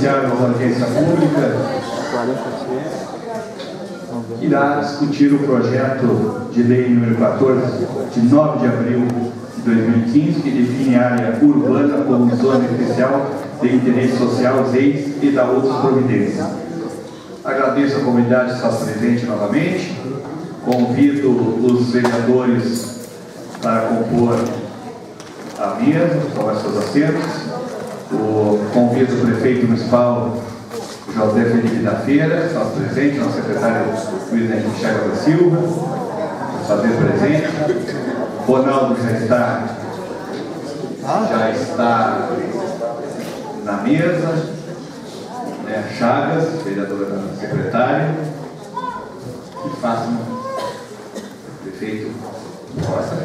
iniciar uma audiência pública, irá discutir o projeto de lei número 14, de 9 de abril de 2015, que define a área urbana como zona especial de interesse social, ZEIS, e da outras providências. Agradeço a comunidade que está presente novamente, convido os vereadores para compor a mesa, tomar seus assentos. Convido o prefeito municipal José Felipe da Feira, está presente, nosso secretário Luiz Henrique Chagas da Silva, fazer presente. Ronaldo já está na mesa, Chagas, vereadora secretária, e façam o prefeito Costa.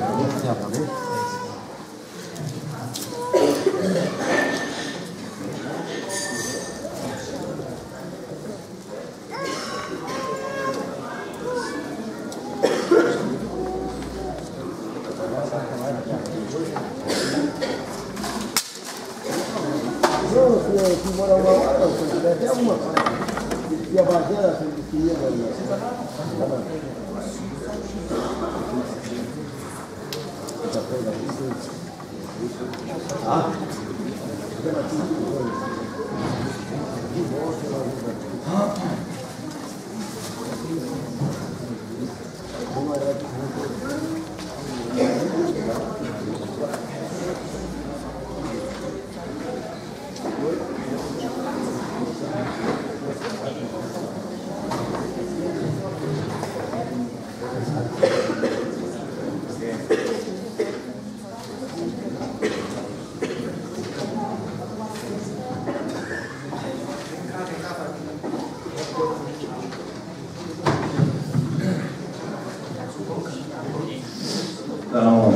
Então,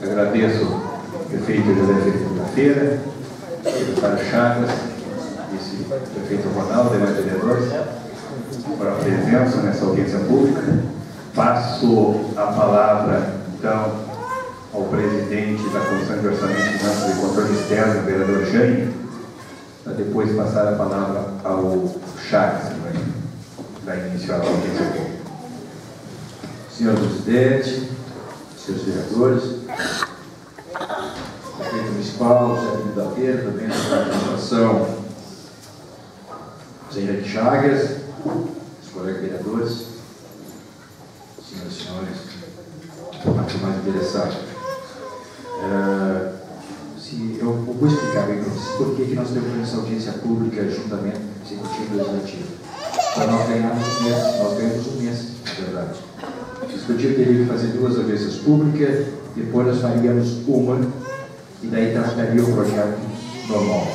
agradeço o prefeito José Felipe da Feira, o secretário Chagas, vice-prefeito Ronaldo, demais vereadores, por a presença nessa audiência pública. Passo a palavra, então, ao presidente da Comissão de Orçamento, Finanças e Controle Externo, o vereador Jânio, para depois passar a palavra ao Chagas, que vai iniciar a audiência pública. Senhor presidente, senhores vereadores, prefeito municipal, José Felipe da Feira, também da administração, Zé Henrique Chagas, os colegas vereadores, senhoras e senhores, parte mais interessada. Eu vou explicar bem para vocês por que nós temos essa audiência pública juntamente executivo e legislativo. Para nós ganharmos um mês, nós ganhamos um mês, na verdade. O executivo teria que fazer 2 audiências públicas, depois nós faríamos uma, e daí trataria o projeto normal.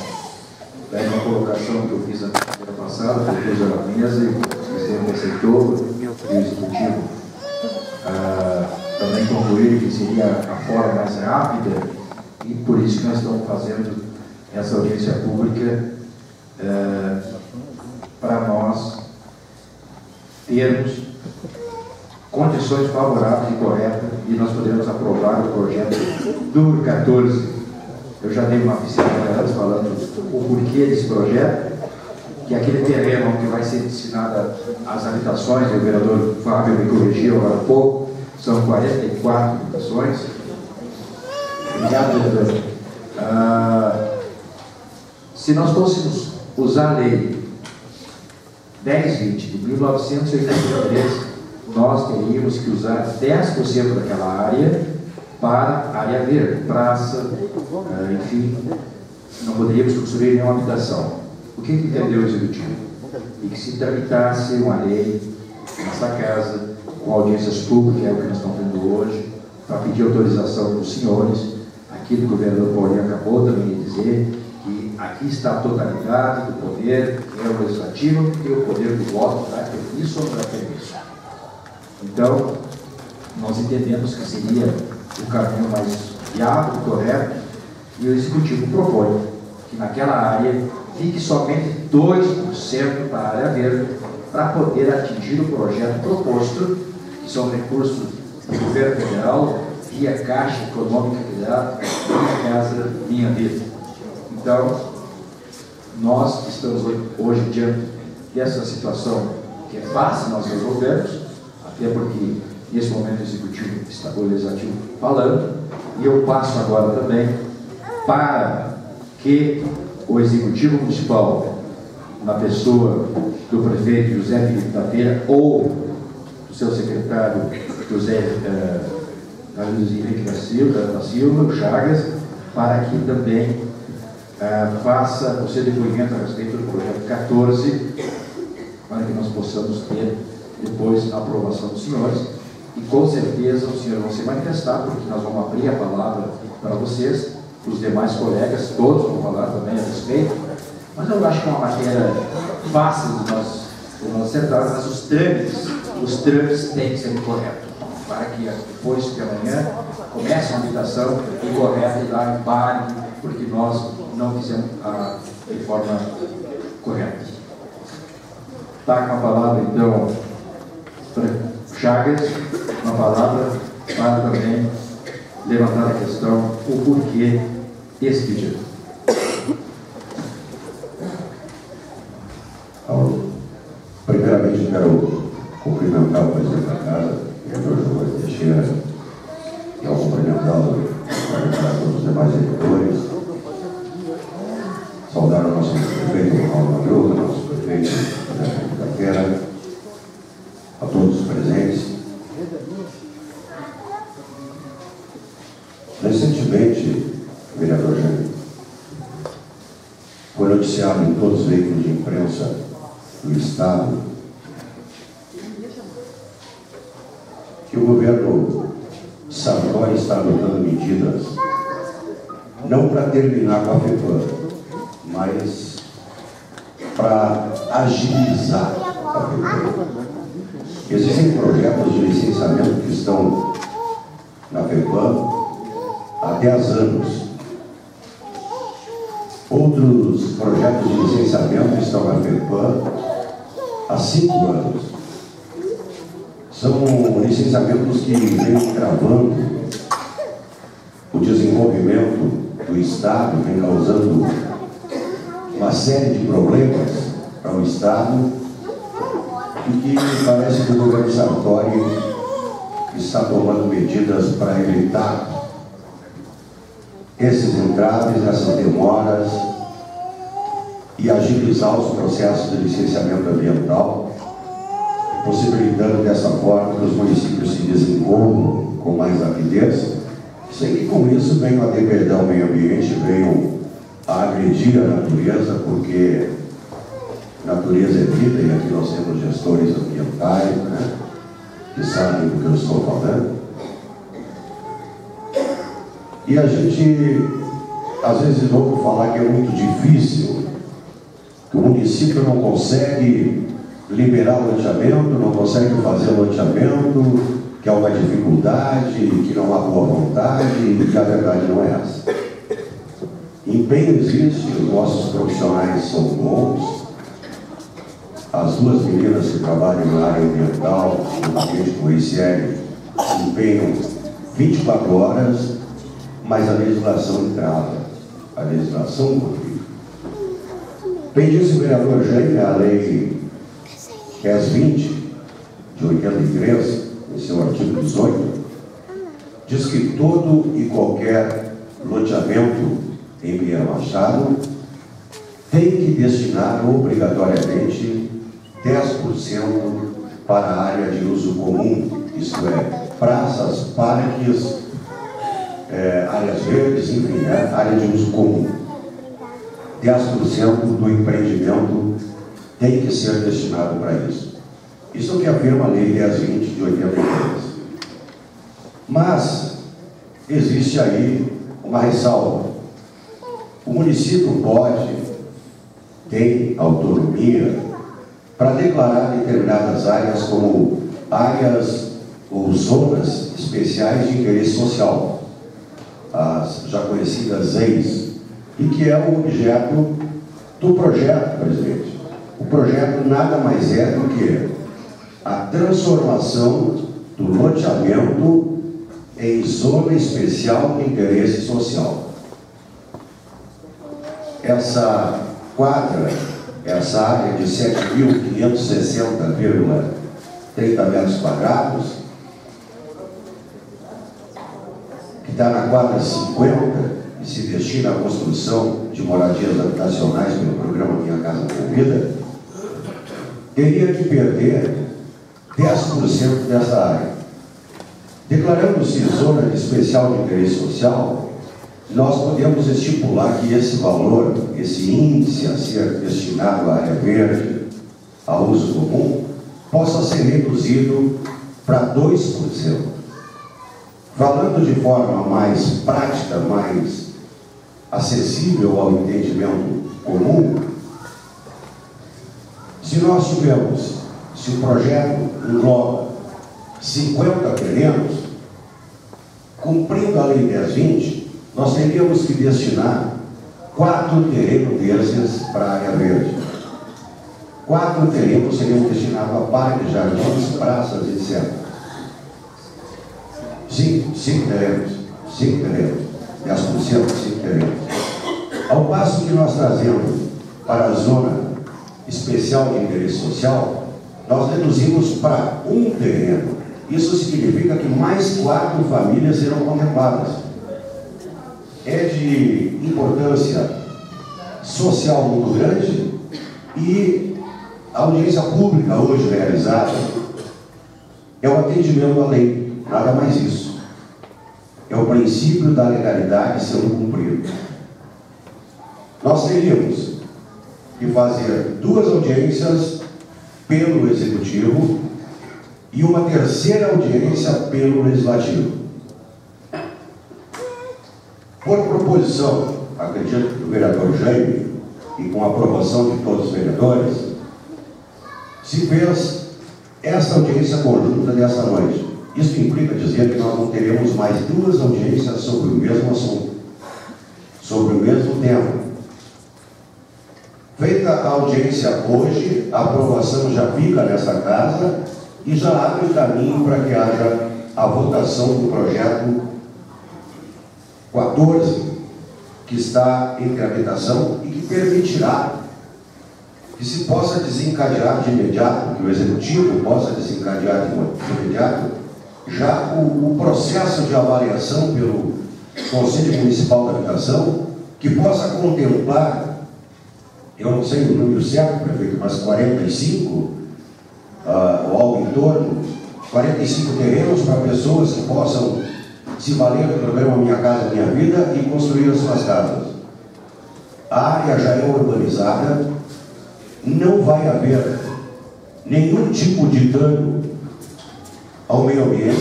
Daí uma colocação que eu fiz na semana passada, que eu pus na mesa, e o presidente aceitou, e o executivo também concluiu que seria a forma mais rápida, e por isso que nós estamos fazendo essa audiência pública para nós termos condições favoráveis e corretas e nós podemos aprovar o projeto do 14. Eu já dei uma pincelada antes falando o porquê desse projeto, que aquele terreno que vai ser destinado às habitações, o vereador Fábio me corrigiu agora há pouco, são 44 habitações. Obrigado, vereador. Se nós fôssemos usar a lei 1020 de 1983, nós teríamos que usar 10% daquela área para área verde, praça, enfim, não poderíamos construir nenhuma habitação. O que entendeu o executivo? E que se tramitasse uma lei nessa casa, com audiências públicas, que é o que nós estamos vendo hoje, para pedir autorização dos senhores, aquilo que o vereador Paulinho acabou também de dizer, que aqui está a totalidade do poder, que é o legislativo, e o poder do voto para ter isso ou para ter isso. Então, nós entendemos que seria o caminho mais viável, correto, e o executivo propõe que naquela área fique somente 2% para a área verde, para poder atingir o projeto proposto, que são recursos do governo federal, via Caixa Econômica Federal, Minha Casa Minha Vida. Então, nós estamos hoje diante dessa situação que é fácil nós resolvermos, até porque nesse momento o Executivo está o Legislativo falando, e eu passo agora também para que o Executivo Municipal, na pessoa do prefeito José Felipe da Feira ou do seu secretário José Luiz Henrique da Silva, o Chagas, para que também faça o seu depoimento a respeito do projeto 14, para que nós possamos ter depois a aprovação dos senhores, e com certeza os senhores vão se manifestar, porque nós vamos abrir a palavra para vocês, os demais colegas, todos vão falar também a respeito, mas eu acho que é uma matéria fácil de nós acertar, mas os trâmites têm que ser corretos, para que depois de amanhã comece uma habitação incorreta e lá embargue, porque nós não fizemos de forma correta. Está com a palavra, então, Chagas, uma palavra para também levantar a questão, o porquê desse pedido. Primeiramente, quero cumprimentar o presidente da Casa, vereador João Teixeira, e ao cumprimentá-lo, todos os demais eleitores, saudar o nosso prefeito Paulo Madruga, nosso prefeito da Feira, a todos os presentes. Recentemente, vereador Jânio, foi noticiado em todos os veículos de imprensa do Estado que o governo Sartori está adotando medidas não para terminar com a FEPAM, mas para agilizar a FEPAM. Existem projetos de licenciamento que estão na FEPAM há 10 anos. Outros projetos de licenciamento estão na FEPAM há 5 anos. São licenciamentos que vêm travando o desenvolvimento do Estado, vem causando uma série de problemas para o Estado, e que parece que o governo Sartori está tomando medidas para evitar esses entraves, essas demoras, e agilizar os processos de licenciamento ambiental, possibilitando dessa forma que os municípios se desenvolvam com mais rapidez, sem que com isso venham a degradar o meio ambiente, venham a agredir a natureza, porque natureza é vida, e aqui nós temos gestores ambientais, né, que sabem do que eu estou falando. E a gente, às vezes, ouve falar que é muito difícil, que o município não consegue liberar o loteamento, não consegue fazer o loteamento, que é uma dificuldade, que não há boa vontade, e que a verdade não é essa. Empenho existe, os nossos profissionais são bons, as duas meninas que trabalham na área ambiental, juntamente com o ICL, se empenham 24 horas, mas a legislação trava, a legislação complica. Bem disse o vereador Jânio, a lei 1020 de 83, em seu artigo 18, diz que todo e qualquer loteamento em Mira Machado tem que destinar obrigatoriamente 10% para a área de uso comum, isto é, praças, parques, áreas verdes, enfim, né, área de uso comum. 10% do empreendimento tem que ser destinado para isso. Isso que afirma a Lei 1020 de 83. Mas existe aí uma ressalva. O município pode, tem autonomia para declarar determinadas áreas como áreas ou zonas especiais de interesse social, as já conhecidas ZEIs, e que é o objeto do projeto, presidente. O projeto nada mais é do que a transformação do loteamento em zona especial de interesse social. Essa quadra essa área de 7.560,30 metros quadrados, que está na quadra 50 e se destina à construção de moradias habitacionais pelo programa Minha Casa Minha Vida, teria que perder 10% dessa área. Declarando-se zona de especial de interesse social, nós podemos estipular que esse valor, esse índice a ser destinado à área verde, a uso comum, possa ser reduzido para 2%. Falando de forma mais prática, mais acessível ao entendimento comum, se nós tivermos, se o projeto engloba 50 terrenos, cumprindo a Lei 1020, nós teríamos que destinar 4 terrenos desses para a área verde. 4 terrenos seriam destinados a parques, jardins, praças, etc. 5 terrenos. 5 terrenos. 10% de 5 terrenos. Ao passo que nós trazemos para a zona especial de interesse social, nós reduzimos para 1 terreno. Isso significa que mais 4 famílias serão contempladas. É de importância social muito grande e a audiência pública hoje realizada é o atendimento à lei, nada mais isso. É o princípio da legalidade sendo cumprido. Nós teríamos que fazer 2 audiências pelo Executivo e uma terceira audiência pelo Legislativo. Por proposição, acredito, do vereador Jaime, e com a aprovação de todos os vereadores, se fez essa audiência conjunta dessa noite. Isso implica dizer que nós não teremos mais 2 audiências sobre o mesmo assunto, sobre o mesmo tema. Feita a audiência hoje, a aprovação já fica nessa casa e já abre o caminho para que haja a votação do projeto 14, que está em tramitação e que permitirá que se possa desencadear de imediato, que o Executivo possa desencadear de imediato, já o processo de avaliação pelo Conselho Municipal da Habitação, que possa contemplar, eu não sei o número certo, prefeito, mas 45, ou algo em torno, 45 terrenos para pessoas que possam se valer do programa Minha Casa Minha Vida e construir as suas casas. A área já é urbanizada, não vai haver nenhum tipo de dano ao meio ambiente,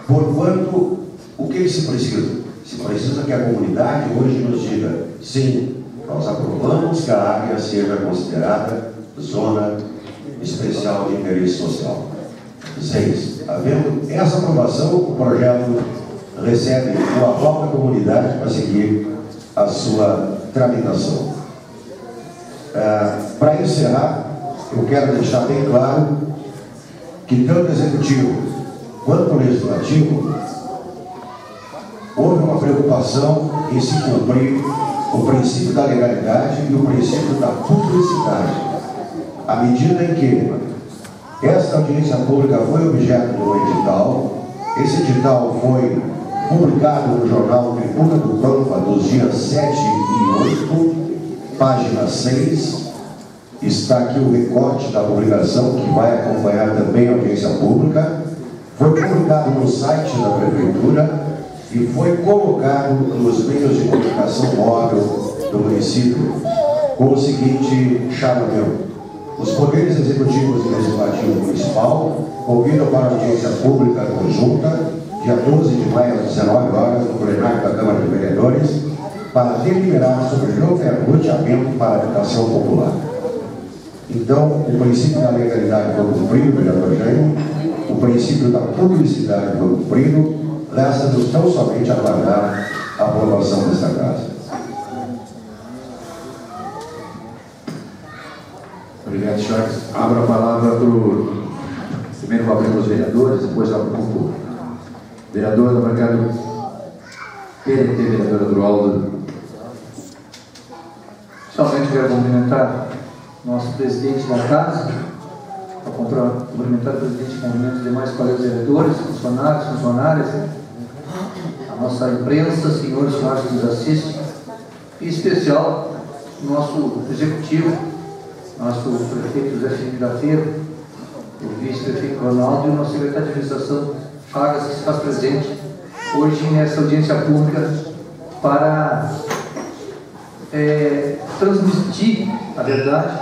porquanto o que se precisa? Se precisa que a comunidade hoje nos diga, sim, nós aprovamos que a área seja considerada zona especial de interesse social. 6. Havendo essa aprovação, o projeto recebe o aval da comunidade para seguir a sua tramitação. Para encerrar, eu quero deixar bem claro que tanto o Executivo quanto o Legislativo houve uma preocupação em se cumprir o princípio da legalidade e o princípio da publicidade, à medida em que esta audiência pública foi objeto de um edital. Esse edital foi publicado no jornal Tribuna do Pampa dos dias 7 e 8, página 6. Está aqui o recorte da publicação, que vai acompanhar também a audiência pública. Foi publicado no site da Prefeitura e foi colocado nos meios de comunicação móvel do município com o seguinte chamamento: os poderes executivos e legislativo municipal convidam para a audiência pública conjunta, dia 12 de maio às 19 horas, no plenário da Câmara de Vereadores, para deliberar sobre loteamento para habitação popular. Então, o princípio da legalidade foi cumprido, vereador Jaime, o princípio da publicidade foi cumprido, resta-nos tão somente aguardar a aprovação desta casa. Obrigado, senhores. Abro a palavra primeiro para os vereadores, depois para o público. Vereador da bancada PDT, vereadora Dualdo. Somente quero cumprimentar nosso presidente da casa, cumprimentar o presidente, cumprimentar os demais colegas vereadores, funcionários, funcionárias, a nossa imprensa, senhores e senhoras que nos assistem, em especial o nosso executivo, nosso prefeito José Felipe da Feira, o vice-prefeito Ronaldo e o nosso secretário de administração Chagas, que se faz presente hoje nessa audiência pública para transmitir, na verdade,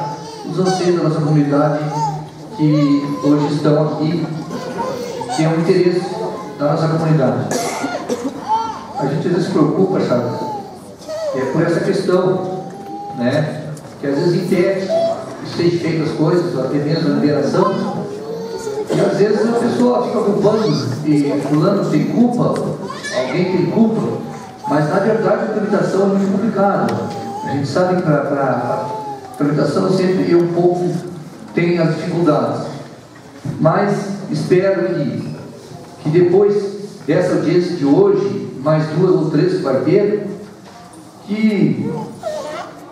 os anseios da nossa comunidade que hoje estão aqui, que é um interesse da nossa comunidade. A gente às vezes se preocupa, Chagas, por essa questão, né, que às vezes impede de ser feito as coisas, até mesmo a liberação, e às vezes a pessoa fica culpando, e fulano tem culpa, alguém tem culpa, mas na verdade a tramitação é muito complicada. A gente sabe que a tramitação sempre um pouco tem as dificuldades, mas espero que depois dessa audiência de hoje, mais 2 ou 3 que vai ter, que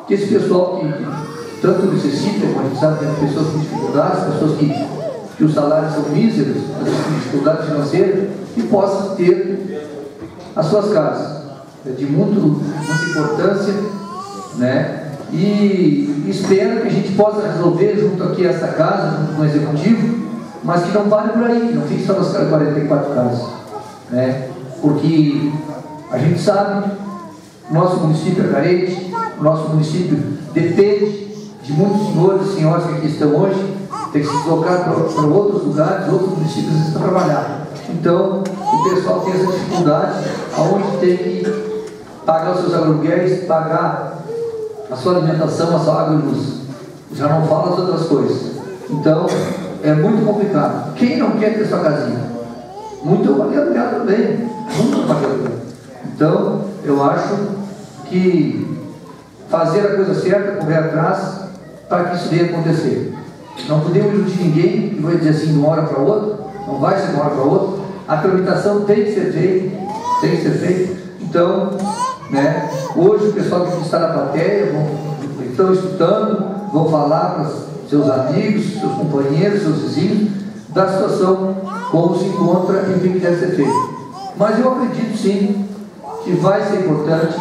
esse pessoal que tanto necessita, como a gente sabe, tem pessoas com dificuldades, pessoas que os salários são míseros, pessoas com dificuldade financeira, que possam ter as suas casas. É de muita importância, né? E espero que a gente possa resolver junto aqui a essa casa, junto com o executivo, mas que não pare por aí, que não fique só nas 44 casas, né? Porque a gente sabe, o nosso município é carente, o nosso município depende de muitos senhores e senhoras que aqui estão hoje, tem que se deslocar para outros lugares, outros municípios para trabalhar. Então, o pessoal tem essa dificuldade, aonde tem que pagar os seus aluguéis, pagar a sua alimentação, a sua água e luz. Já não fala as outras coisas. Então, é muito complicado. Quem não quer ter sua casinha? Muito pagar aluguel também. Muito pagar aluguel. Então, eu acho que fazer a coisa certa, correr atrás, para que isso venha acontecer. Não podemos iludir ninguém que vai dizer assim de uma hora para outra, não vai ser de uma hora para outra. A tramitação tem que ser feita, tem que ser feita. Então, né, hoje o pessoal que está na plateia estão escutando, vão falar para os seus amigos, seus companheiros, seus vizinhos, da situação, como se encontra e o que deve ser feito. Mas eu acredito sim que vai ser importante,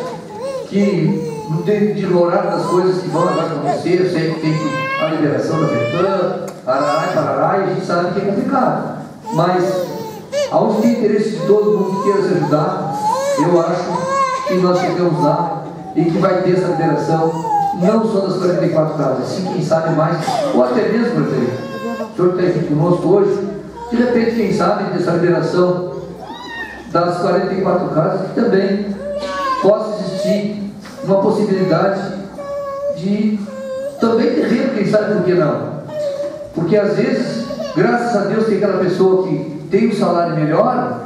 que no desenrolar das coisas que vão agora acontecer, eu sei que tem a liberação da FEPAM, parará, e a gente sabe que é complicado. Mas, aonde tem interesse de todo mundo que queira se ajudar, eu acho que nós chegamos lá e que vai ter essa liberação, não só das 44 casas, sim, quem sabe mais, ou até mesmo, prefeito, o senhor está aqui conosco hoje, de repente, quem sabe, dessa liberação das 44 casas, que também possa existir uma possibilidade de também terreno, quem sabe por que não. Porque às vezes, graças a Deus, tem aquela pessoa que tem um salário melhor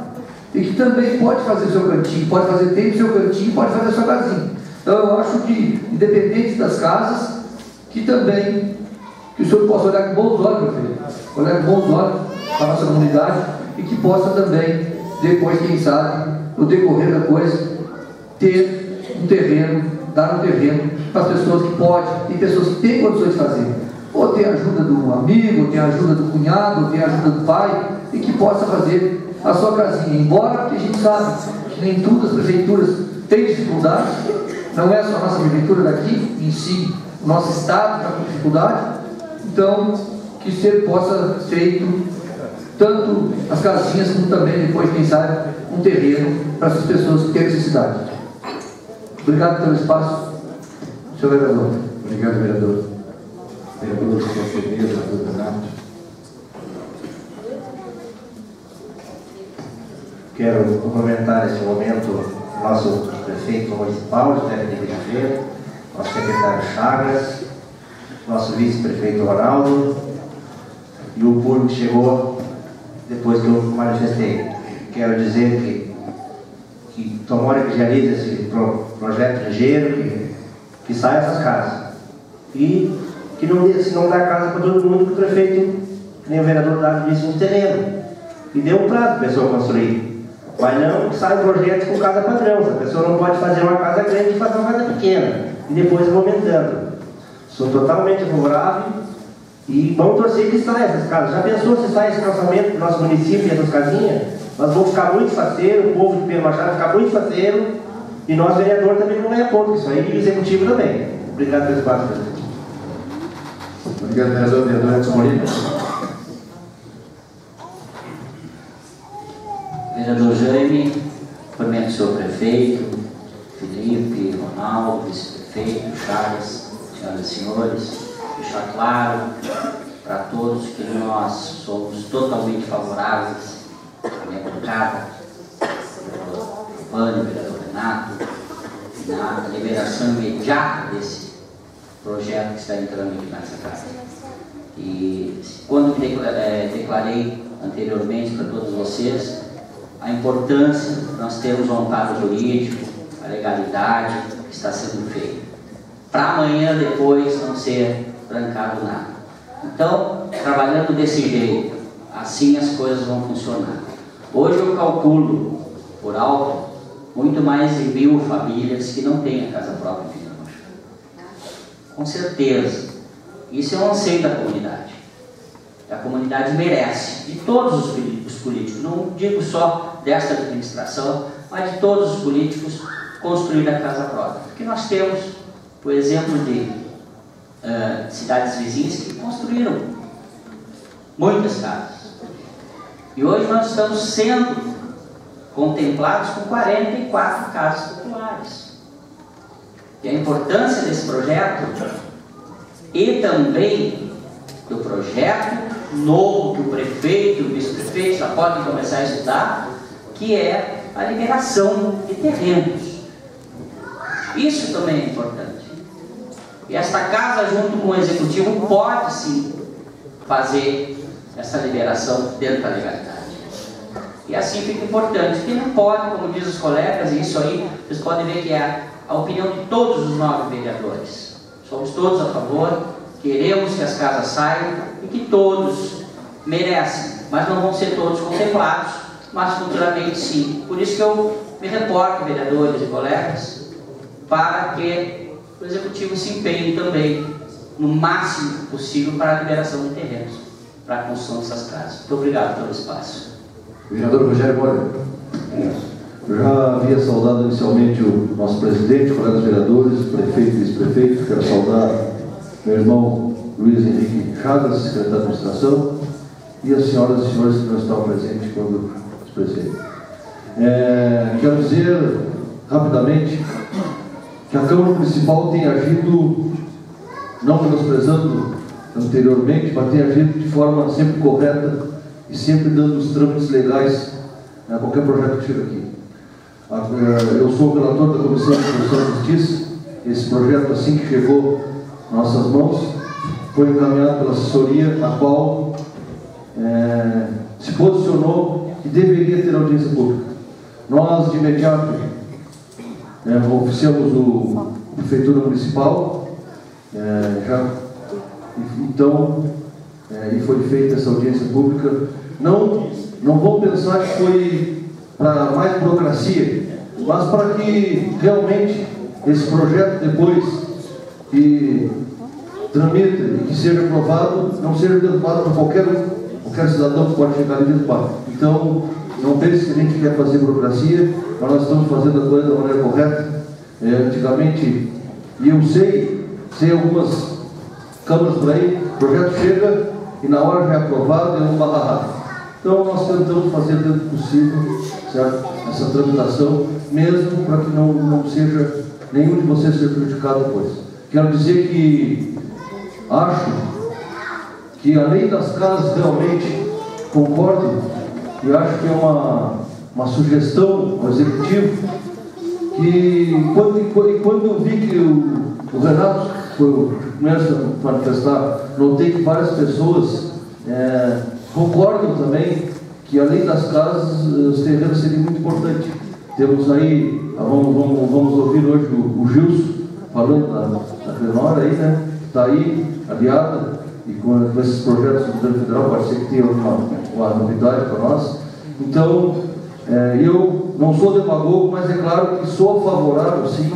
e que também pode fazer o seu cantinho, tem o seu cantinho, pode fazer a sua casinha. Então eu acho que, independente das casas, que também, que o senhor possa olhar com bons olhos, meu filho, olhar com bons olhos para a nossa comunidade e que possa também, depois, quem sabe, no decorrer da coisa, ter um terreno, dar um terreno para as pessoas que podem, tem pessoas que têm condições de fazer, ou tem a ajuda do amigo, ou tem a ajuda do cunhado, ou tem a ajuda do pai, e que possa fazer a sua casinha. Embora a gente sabe que nem todas as prefeituras têm dificuldade, não é só a nossa prefeitura daqui, em si, o nosso estado está com dificuldade, então que possa ser feito tanto as casinhas como também depois, quem sabe, um terreno para essas pessoas que têm necessidade. Obrigado pelo espaço, senhor vereador. Obrigado, vereador. Vereador José vereador Renato. Quero cumprimentar neste momento o nosso prefeito municipal, José Felipe da Feira, nosso secretário Chagas, nosso vice-prefeito Ronaldo e o público que chegou depois que eu manifestei. Quero dizer que tomara que realize esse projeto ligeiro, que saia essas casas. E que não dá casa para todo mundo, que o prefeito, nem o vereador Dado disse, um terreno. E deu um prazo para a pessoa construir. Mas não sai projeto com casa padrão. A pessoa não pode fazer uma casa grande e fazer uma casa pequena. E depois ir aumentando. Sou totalmente favorável e vamos torcer que saia essas casas. Já pensou se sai esse calçamento do nosso município e essas casinhas? Nós vamos ficar muito faceiros, o povo de Pedro Machado vai ficar muito faceiro e nós, vereador, também não ganha ponto com isso aí, e o executivo também. Obrigado pelo espaço, presidente. Obrigado, vereador. Vereador Edson Molina. Vereador Jaime, cumprimento o senhor prefeito, Felipe, Ronaldo, vice-prefeito, Chagas, senhoras e senhores, deixar claro para todos que nós somos totalmente favoráveis à minha bancada, vereador Vânia, vereador Renato, na liberação imediata desse projeto que está entrando aqui nessa casa. E quando declarei anteriormente para todos vocês a importância de nós termos um amparo jurídico, a legalidade que está sendo feita, para amanhã depois não ser trancado nada. Então, trabalhando desse jeito, assim as coisas vão funcionar. Hoje eu calculo, por alto, muito mais de 1000 famílias que não têm a casa própria em Pedro Machado. Com certeza. Isso é um anseio da comunidade. A comunidade merece, de todos os políticos, não digo só desta administração, mas de todos os políticos, construir a casa própria. Porque nós temos o exemplo de cidades vizinhas que construíram muitas casas. E hoje nós estamos sendo contemplados com 44 casas populares. E a importância desse projeto e também do projeto novo que o prefeito e o vice-prefeito já podem começar a estudar, que é a liberação de terrenos. Isso também é importante. E esta casa, junto com o executivo, pode sim fazer essa liberação dentro da legalidade. E assim fica importante, porque não pode, como diz os colegas, e isso aí vocês podem ver que é a opinião de todos os 9 vereadores. Somos todos a favor, queremos que as casas saiam e que todos merecem, mas não vão ser todos contemplados, mas futuramente sim. Por isso que eu me reporto, vereadores e colegas, para que o executivo se empenhe também no máximo possível para a liberação de terrenos, para a construção dessas casas. Muito obrigado pelo espaço. Vereador Rogério Moura. Eu já havia saudado inicialmente o nosso presidente, colegas vereadores, prefeito e vice-prefeito. Quero saudar meu irmão Luiz Henrique Chagas, secretário de administração, e as senhoras e senhores que não estavam presentes quando expressei. Quero dizer rapidamente que a Câmara Municipal tem agido, não menosprezando anteriormente, mas tem agido de forma sempre correta e sempre dando os trâmites legais a qualquer projeto que chega aqui. Eu sou o relator da Comissão de Constituição e Justiça. Esse projeto, assim que chegou em nossas mãos, foi encaminhado pela assessoria, a qual se posicionou que deveria ter audiência pública. Nós, de imediato, oficiamos a Prefeitura Municipal, e foi feita essa audiência pública. Não vamos pensar que foi para mais burocracia, mas para que realmente esse projeto, depois que tramita e que seja aprovado, não seja derrubado por qualquer cidadão que pode chegar ali e derrubar. Então, não pense que a gente quer fazer burocracia, mas nós estamos fazendo a coisa da maneira correta. Antigamente, e eu sei algumas câmaras por aí, o projeto chega e na hora já é aprovado e é um barrado. Então, nós tentamos fazer dentro do possível, certo? Essa tramitação, mesmo para que não seja nenhum de vocês ser prejudicado depois. Quero dizer que acho que, além das casas, realmente concordo e acho que é uma sugestão ao executivo que, quando eu vi que o Renato começa a manifestar, notei que várias pessoas concordam também que, além das casas, os terrenos seriam muito importantes. Temos aí, vamos ouvir hoje o Gilson falando da Fenora aí, né? Está aí, aliada, e com esses projetos do governo federal, pode ser que tenha uma novidade para nós. Então, eu não sou demagogo, mas é claro que sou favorável, sim,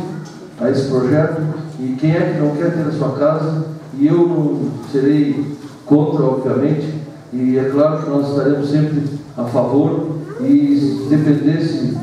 a esse projeto, e quem é que não quer ter a sua casa, e eu não serei contra, obviamente, e é claro que nós estaremos sempre a favor, e se dependesse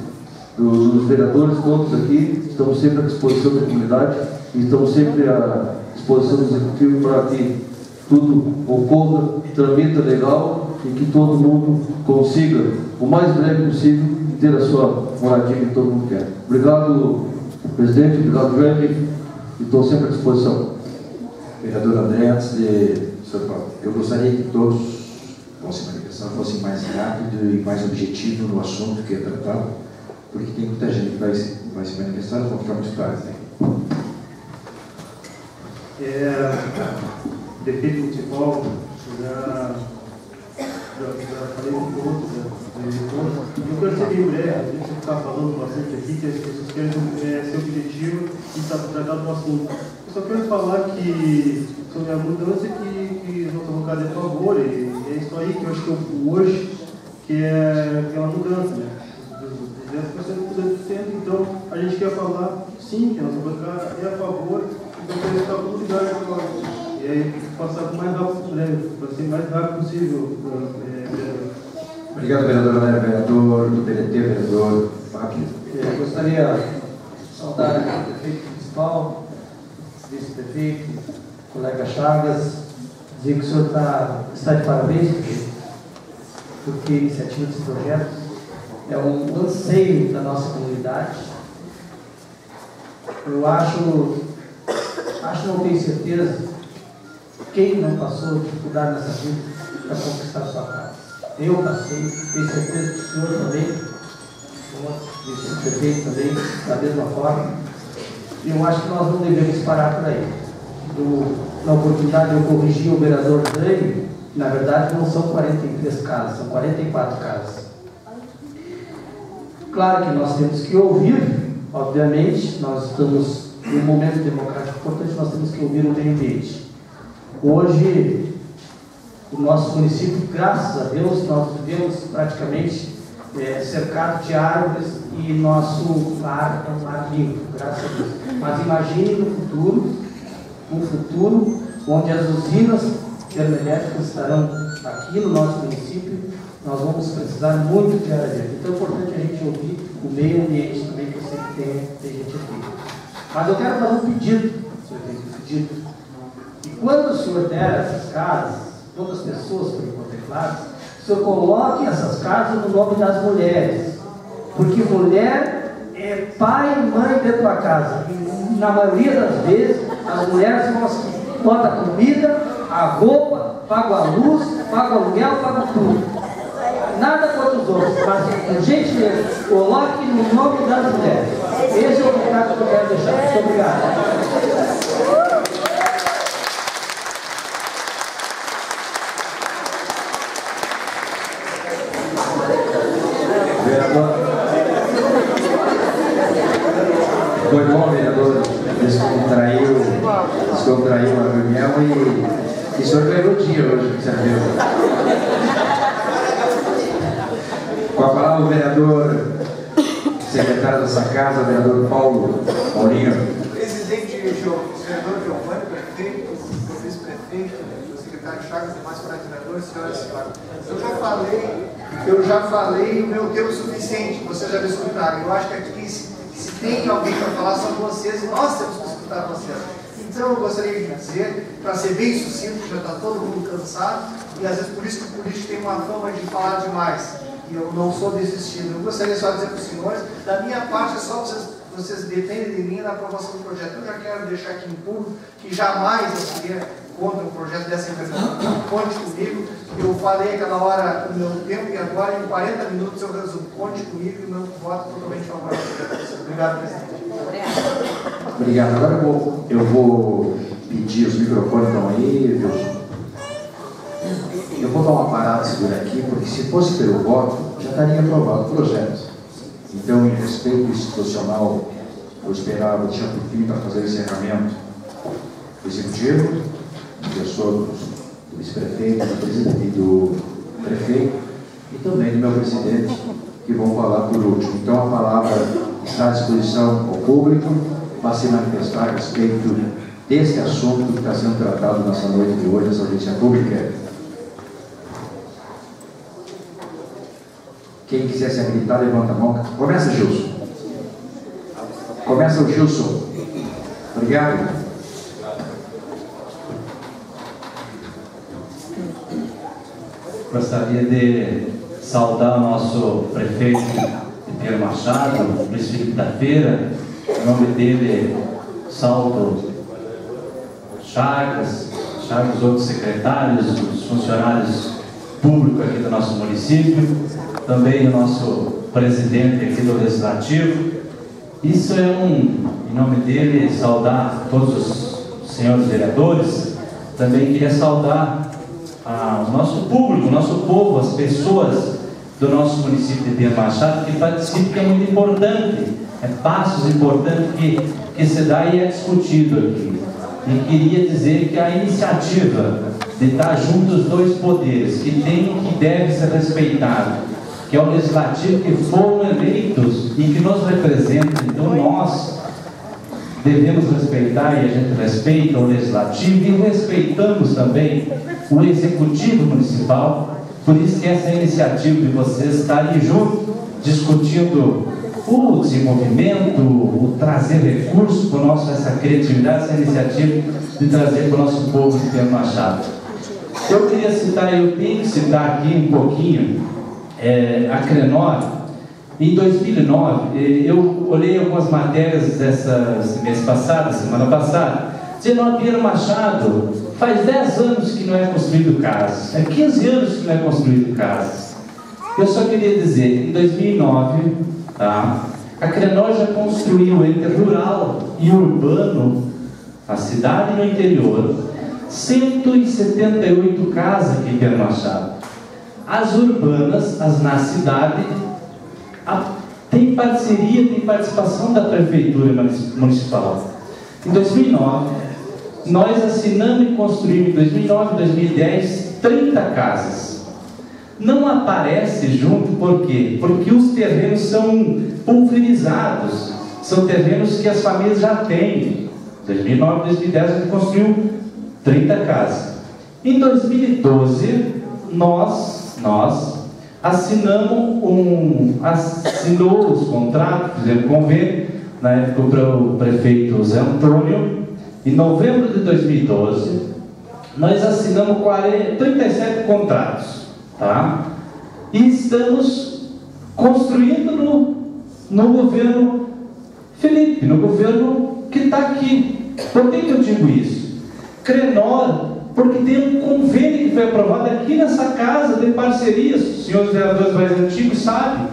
dos vereadores todos aqui, estamos sempre à disposição da comunidade, e estamos sempre à disposição do Executivo para que tudo ocorra, tramita legal e que todo mundo consiga, o mais breve possível, ter a sua moradia que todo mundo quer. Obrigado, presidente, obrigado, Jaime, e estou sempre à disposição. Vereador André, antes de... eu gostaria que todos fossem manifestar, fossem mais rápido e mais objetivo no assunto que é tratado, porque tem muita gente que vai se manifestar, vão ficar muito tarde. Né? Prefeito municipal, já falei com todos, eu quero ser bem breve, a gente está falando bastante aqui, que as pessoas querem ser objetivo e tratar do assunto. Eu só quero falar que sobre a mudança que nós estamos colocando a favor, e é isso aí que eu acho que hoje, que é aquela mudança, né? 10% por 2%, então a gente quer falar sim, que a nossa bancada é a favor, então queremos estar com cuidado agora. E aí passar o mais rápido possível, para ser o mais rápido possível, vereador. Obrigado, vereador André, vereador do PDT, vereador Fábio. Eu gostaria de saudar aqui o prefeito municipal, vice-prefeito, colega Chagas, dizer que o senhor está de parabéns, porque a iniciativa desse projeto é um anseio da nossa comunidade. Eu acho, não tenho certeza, quem não passou dificuldade nessa vida para conquistar a sua casa. Eu passei, tenho certeza que o senhor também, o vice-prefeito também, da mesma forma. E eu acho que nós não devemos parar por aí. Na oportunidade eu corrigi o vereador Dani, na verdade não são 43 casas, são 44 casas. Claro que nós temos que ouvir, obviamente, nós estamos em um momento democrático importante, nós temos que ouvir o meio ambiente. Hoje, o nosso município, graças a Deus, nós vivemos praticamente cercado de árvores e nosso ar é um ar limpo, graças a Deus. Mas imagine no futuro, onde as usinas termoelétricas estarão aqui no nosso município, nós vamos precisar muito de área verde. Então é importante a gente ouvir o meio ambiente também, que eu sei que tem gente aqui. Mas eu quero fazer um pedido, E quando o senhor der essas casas, todas as pessoas forem contempladas, o senhor coloque essas casas no nome das mulheres. Porque mulher é pai e mãe dentro da casa. E na maioria das vezes, as mulheres são as que botam a comida, a roupa, pagam a luz, pagam o aluguel, pagam tudo. Nada contra os outros, mas, por gentileza, coloque no nome das mulheres. Esse é o recado que eu quero deixar. Muito obrigado. Foi bom, vereador, descontraiu a reunião e o senhor ganhou o dia hoje, com certeza. Com a palavra o vereador, secretário dessa casa, vereador Paulinho. Presidente, vereador Giovanni, prefeito, o vice-prefeito, o secretário Chagas, demais vereadores, senhoras e senhores. Eu já falei o meu tempo suficiente, vocês já me escutaram. Eu acho que aqui, se tem alguém para falar, são vocês e nós temos que escutar vocês. Então eu gostaria de dizer, para ser bem sucinto, já está todo mundo cansado, e às vezes por isso que o político tem uma fama de falar demais. E eu não sou desse estilo. Eu gostaria só de dizer para os senhores, da minha parte é só vocês dependem de mim na aprovação do projeto. Eu já quero deixar aqui em público que jamais eu seria contra um projeto dessa empresa. Conte comigo. Eu falei aquela hora o meu tempo e agora em 40 minutos eu resumo. Conte comigo e o meu voto totalmente favorável ao projeto. Obrigado, presidente. Obrigado. Agora eu vou pedir, os microfones estão aí, viu? Eu vou dar uma parada segura aqui, porque se fosse pelo voto, já estaria aprovado o projeto. Então, em respeito institucional, eu esperava deixar por fim para fazer o encerramento do executivo, pessoa do vice-prefeito, do presidente e do prefeito, e também do meu presidente, que vão falar por último. Então, a palavra está à disposição ao público para se manifestar a respeito desse assunto que está sendo tratado nessa noite de hoje, nessa audiência pública? Quem quiser se habilitar, levanta a mão. Começa, Gilson. Começa o Gilson. Obrigado. Gostaria de saudar o nosso prefeito de Pedro Machado, Luiz Felipe da Feira, em nome dele, saldo Chagas, os outros secretários, os funcionários públicos aqui do nosso município, também o nosso presidente aqui do Legislativo. Isso é em nome dele, saudar todos os senhores vereadores. Também queria saudar o nosso público, o nosso povo, as pessoas do nosso município de Pedro Machado que participam, que é muito importante, passos importantes que se dá e é discutido aqui. E queria dizer que a iniciativa de estar junto os dois poderes, que tem e que deve ser respeitado, que é o legislativo, que foram eleitos e que nos representam, então nós devemos respeitar, e a gente respeita o legislativo e respeitamos também o executivo municipal. Por isso que essa iniciativa de vocês estarem juntos, discutindo o desenvolvimento, o trazer recursos para o nosso, essa criatividade, essa iniciativa de trazer para o nosso povo de Pedro Machado. Eu queria citar, eu tenho que citar aqui um pouquinho a Crenor. Em 2009, eu olhei algumas matérias semana passada, dizendo que Pedro Machado faz 10 anos que não é construído casas, 15 anos que não é construído casas. Eu só queria dizer, em 2009, a Crenor já construiu entre rural e urbano, a cidade e no interior, 178 casas aqui em Pedro Machado. As urbanas, as na cidade, tem parceria, tem participação da Prefeitura Municipal. Em 2009, nós assinamos e construímos, em 2009 e 2010, 30 casas. Não aparece junto, por quê? Porque os terrenos são pulverizados, são terrenos que as famílias já têm. Em 2009 e 2010 a gente construiu 30 casas. Em 2012, nós assinou os contratos, fizemos convênio, na época para o prefeito Zé Antônio. Em novembro de 2012, nós assinamos 37 contratos, e estamos construindo no governo Felipe, no governo que está aqui. Por que eu digo isso? Crenor, porque tem um convênio que foi aprovado aqui nessa casa de parcerias. Os senhores vereadores mais antigos sabem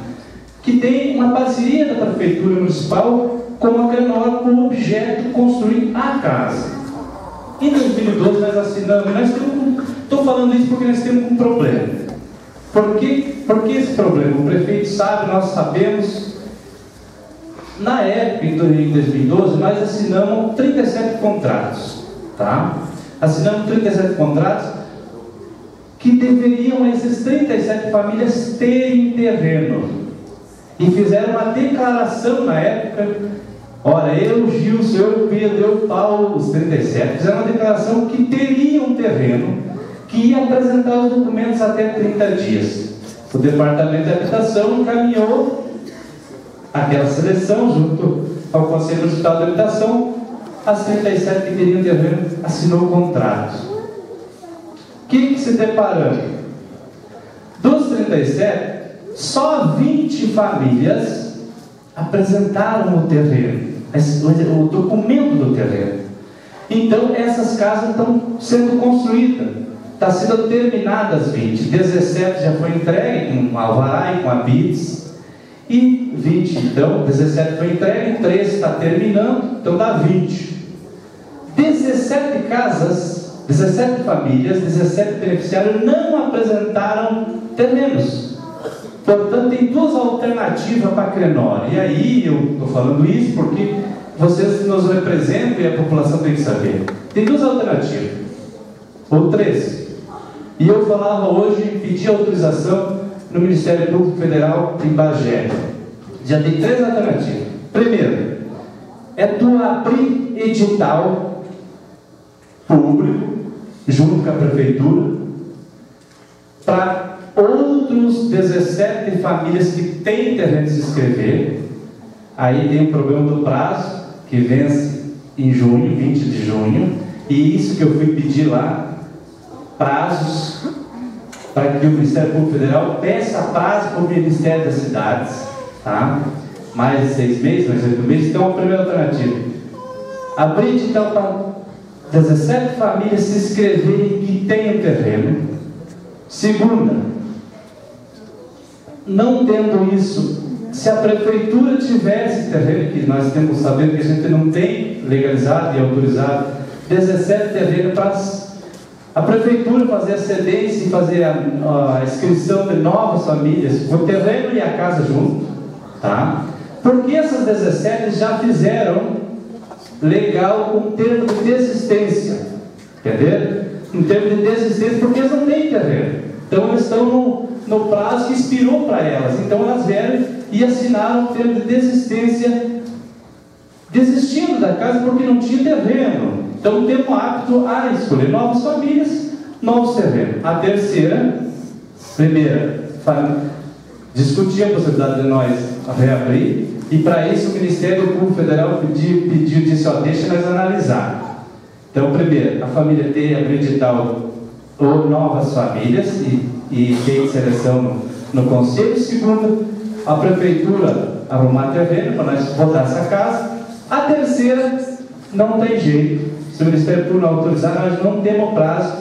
que tem uma parceria da Prefeitura Municipal com a Crenor com o objeto de construir a casa. Em 2012 nós assinamos, estou falando isso porque nós temos um problema. Por que esse problema? O prefeito sabe, nós sabemos. Na época, em 2012, nós assinamos 37 contratos, Assinamos 37 contratos que deveriam essas 37 famílias terem terreno. E fizeram uma declaração na época. Ora, eu, Gilson, eu, Pedro, eu, Paulo, os 37, fizeram uma declaração que teriam terreno, que ia apresentar os documentos até 30 dias. O Departamento de Habitação encaminhou aquela seleção junto ao Conselho Municipal de Habitação. As 37 que teriam terreno assinou o contrato. O que se deparamos? Dos 37, só 20 famílias apresentaram o terreno, o documento do terreno. Então essas casas estão sendo construídas, está sendo terminadas 20, 17 já foi entregue com Alvará e com a BITS, e 20, então 17 foi entregue, 13 está terminando, então dá 20. 17 casas, 17 famílias, 17 beneficiários não apresentaram terrenos. Portanto, tem duas alternativas para a Crenor. E aí, eu estou falando isso porque vocês nos representam e a população tem que saber. Tem duas alternativas, ou três. E eu falava hoje, pedi autorização no Ministério Público Federal em Bagé. Já tem três alternativas. Primeiro, é tu abrir edital público, junto com a prefeitura, para outros 17 famílias que têm terreno de se inscrever. Aí tem o problema do prazo, que vence em junho, 20 de junho, e isso que eu fui pedir lá, prazos, para que o Ministério Público Federal peça prazo para o Ministério das Cidades, tá? Mais de 6 meses, mais 8 meses. Então, a primeira alternativa, abrir edital para 17 famílias se inscreverem que tenham terreno. Segunda, não tendo isso, se a prefeitura tivesse terreno, que nós temos sabendo que a gente não tem legalizado e autorizado 17 terrenos para a prefeitura fazer a cedência e fazer a inscrição de novas famílias, o terreno e a casa junto, tá? Porque essas 17 já fizeram legal um termo de desistência, entendeu? Um termo de desistência porque eles não têm terreno. Então eles estão no prazo que expirou para elas. Então elas vieram e assinaram um termo de desistência, desistindo da casa porque não tinha terreno. Então um termo apto a escolher novas famílias, novos terrenos. A terceira, primeira, discutir a possibilidade de nós reabrir, e para isso o Ministério Público Federal pediu disse, ó, deixa nós analisar. Então, primeiro, a família tem abrir edital ou novas famílias e tem seleção no Conselho. Segundo, a Prefeitura arrumar terreno para nós botar essa casa. A terceira, não tem jeito. Se o Ministério Público não autorizar, nós não temos prazo.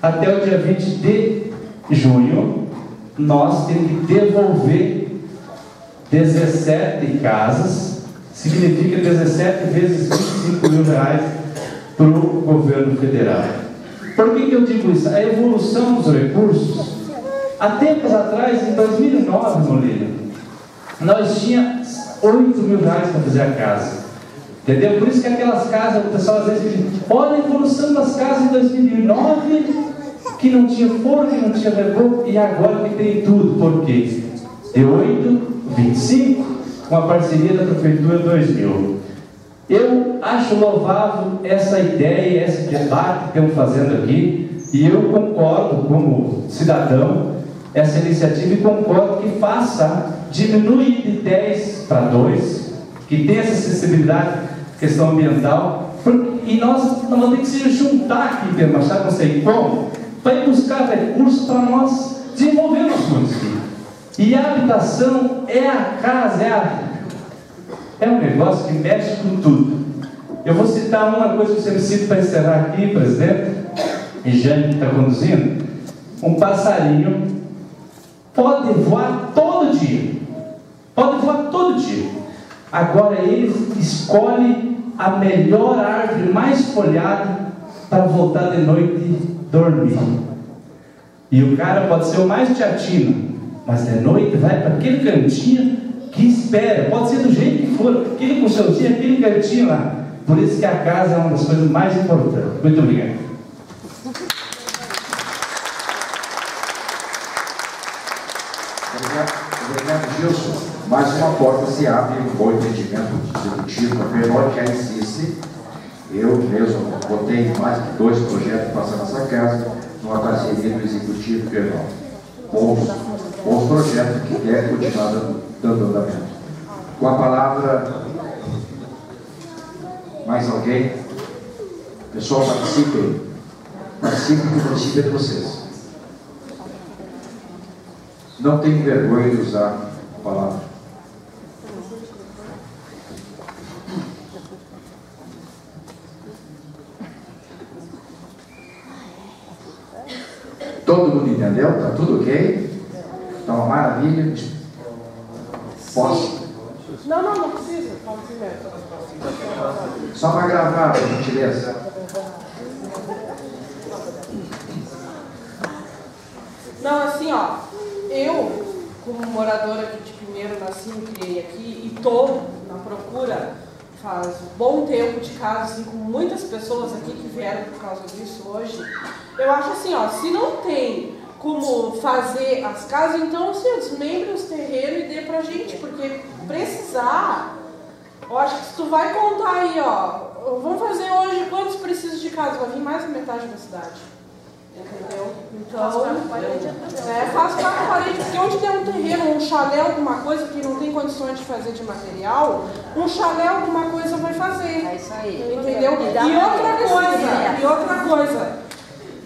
Até o dia 20 de junho, nós temos que devolver 17 casas, significa 17 vezes 25 mil reais para o governo federal. Por que eu digo isso? A evolução dos recursos, há tempos atrás, em 2009, Molina, nós tínhamos 8 mil reais para fazer a casa, entendeu? Por isso que aquelas casas, o pessoal às vezes diz, olha a evolução das casas em 2009, que não tinha forno, que não tinha reboco, e agora que tem tudo. Por quê? De 8, 25, com a parceria da Prefeitura 2000. Eu acho louvável essa ideia, esse debate que estamos fazendo aqui, e eu concordo como cidadão, essa iniciativa, e concordo que faça, diminui de 10 para 2, que tenha essa acessibilidade, questão ambiental, e nós vamos ter que se juntar aqui em Pedro Machado, não sei como, para ir buscar recursos para nós desenvolver o nosso município. E a habitação é a casa, é um negócio que mexe com tudo. Eu vou citar uma coisa que você me cita para encerrar aqui, presidente, e Jane está conduzindo. Um passarinho pode voar todo dia. Pode voar todo dia. Agora ele escolhe a melhor árvore mais folhada para voltar de noite dormir. E o cara pode ser o mais teatino, mas de noite vai para aquele cantinho que espera, pode ser do jeito que for, aquele colchãozinho, aquele cantinho lá. Por isso que a casa é uma das coisas mais importantes. Muito obrigado. Obrigado, Gilson. Mais uma porta se abre, um bom entendimento executivo, a menor que existe. Eu mesmo botei mais de 2 projetos passando nessa casa, numa parceria do Executivo Penal. Bons projetos que quer continuar dando andamento. Com a palavra, mais alguém? Pessoal, participem. Participem que o município é de vocês. Não tenho vergonha de usar a palavra. Todo mundo entendeu? Está tudo ok? Está uma maravilha. Posso? Não precisa. Só para gravar, por gentileza. Não, assim, ó, eu, como moradora aqui de Pinheiro, nasci e criei aqui, e estou na procura faz um bom tempo de casa, assim, com muitas pessoas aqui que vieram por causa disso hoje. Eu acho assim, ó, se não tem como fazer as casas, então se desmembre os terrenos e dê pra gente, porque precisar Eu acho que se tu vai contar aí, ó, vamos fazer hoje quantos precisam de casa, vai vir mais da metade da cidade. Entendeu? Então, faz 4 paredes, porque onde tem um terreno, um chalé, alguma coisa que não tem condições de fazer de material, um chalé, alguma coisa vai fazer. É isso aí. Entendeu? E outra coisa,